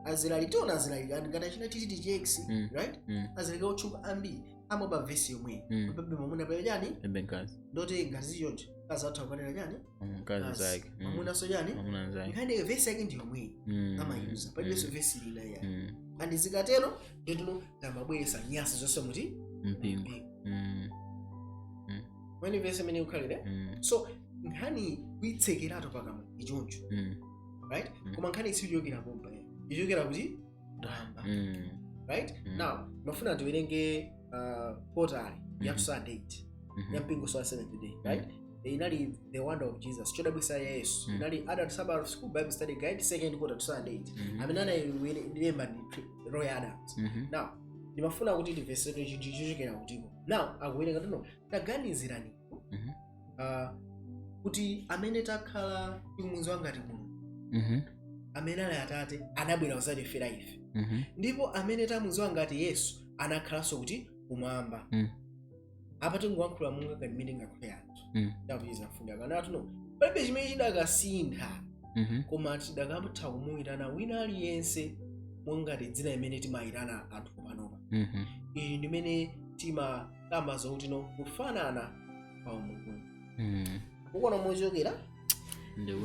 Azilalitona azilalika ngati achina titi jex. Right? Azilika otchuka ambiri amaba verse yomweyi pabe mwamuna pale yani mkazi ndoti ngazi choncho kazi athu akwanira yani mkazi zake mwamuna so yani mwamuna zake nkhani verse yake ndiyo mweyi amayuza palibenso verse lina ya andi zikatero nditino tamabweresa nyasi zonse muti mpingo. Mwene verse imene ukhalire. So nkhani kuitsekerato pakamwa ichoncho. Right? Koma nkhani isichokera pompa ichokera kuti ndamba. Right? Now mafuna tiwerenge portal ya Sunday 8 ya mpingo so 7th day. Right? Inali the wonder of Jesus chodabwisa ya Yesu. Inali adult Sabbath school Bible study guide second quarter to Sunday 8 amene anayilemba ndi Roy Adams. Now ndimafuna kuti verse chichokera kutiko. Now akuwerenga tino taganizirani kuti amene takhala tikumuzwa ngati Mulungu, amene ali Atate anabwera kuzatifera ife, ndipo amene tamuzwa ngati Yesu anakhalanso kuti kumwamba. Apa tingoyankhula monga ngati mmene ngakhale anthu tapitiza mfundo akanati no palibe chimene chidakasintha, koma tidakamutha kumuyitana wina aliyense mongati dzina limene timayitana anthu panopa. Ili ndimene timakamba zokuti no kufanana pa umulungu. Kuona mochokera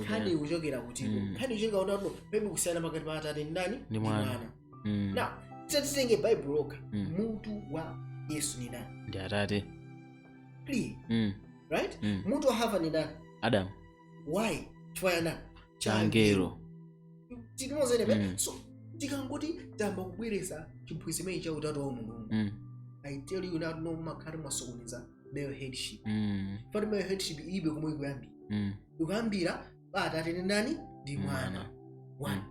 Khani kuchokera kutiko, Khani kuchokera kuti no palibe kusiyana pakati pa Atate ndi Mwana. Now titenge Bible lokha, mutu wa Yesu ni ndani? Ndi Atate. Clear. Right? Mutu wa Hava ni ndani? Adam. Why? Chifukwa changelo. Tinomozene so tikangoti tamba kubwereza chiphunzitso chimene cha utatu wa Mulungu. I tell you that no makhali masokoneza male headship. For male headship ibe komwe kuyambira. Kuyambira pa Atate ni ndani? Ndi Mwana. One.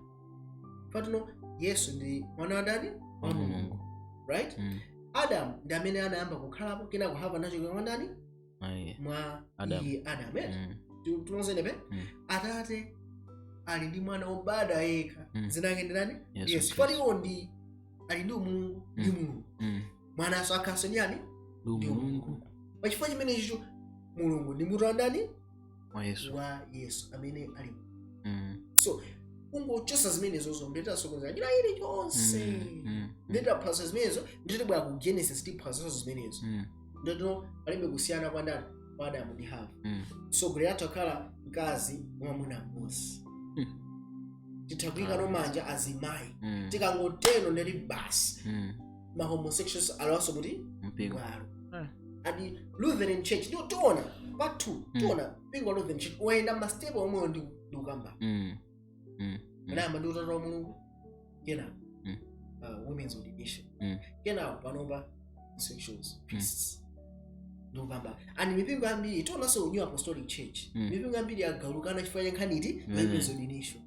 Fatino Yesu ndi mwana wa ndani? Wa Mulungu. Right? Adam ndi amene anayamba kukhalapo, kena kuhava nacho kwa ndani? Mwa Adam. Tunozene Atate ali ndi mwana obada yekha, zinake ndi nani? Yesu. Fatino ndi ali ndi Mulungu ndi Mulungu. Mwana so akhaso ndi ani? Ndi Mulungu. Pachifukwa chimene icho Mulungu ndi mutu wa ndani? Wa Yesu amene ali. So ungochosa zimenezo zombeta sokonza njira ili chonse. Ndeta process zimenezo ndite bwa ku Genesis ti process zimenezo. Ndoto palibe kusiyana kwa ndani kwa Adamu ndi Hava. So gule atokhala mkazi mwamuna mmozi. Titakwika no manja azimayi. Tikangoteno ndeli basi. Ma homosexuals alonso kuti mpingo. Adi Lutheran Church ndio tuona part 2 tuona mpingo Lutheran Church wenda ma step omwe ndi ukamba. Kana manduta ro Mulungu kena women's ordination kena panoba sexuals priests ndokamba ani mipingo ambiri tona so new apostolic church mipingo ambiri agalukana chifanya Khaniti women's ordination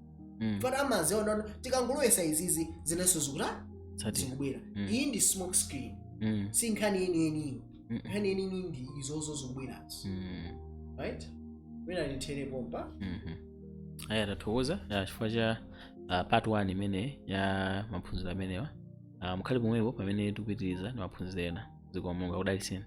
fana amazi ono tikangolowesa izizi zineso zikula zikubwera iyi ndi smoke screen sinkhani yeni Khani yeni ndi izozo zikubwerazo right wena ni telepompa. Aya tathokoza chifukwa cha part 1 imene ya maphunziro amenewa. Mukhale pomwepo pamene tikupitiriza ndi maphunziro ena. Zikomo Mulungu akudalitseni.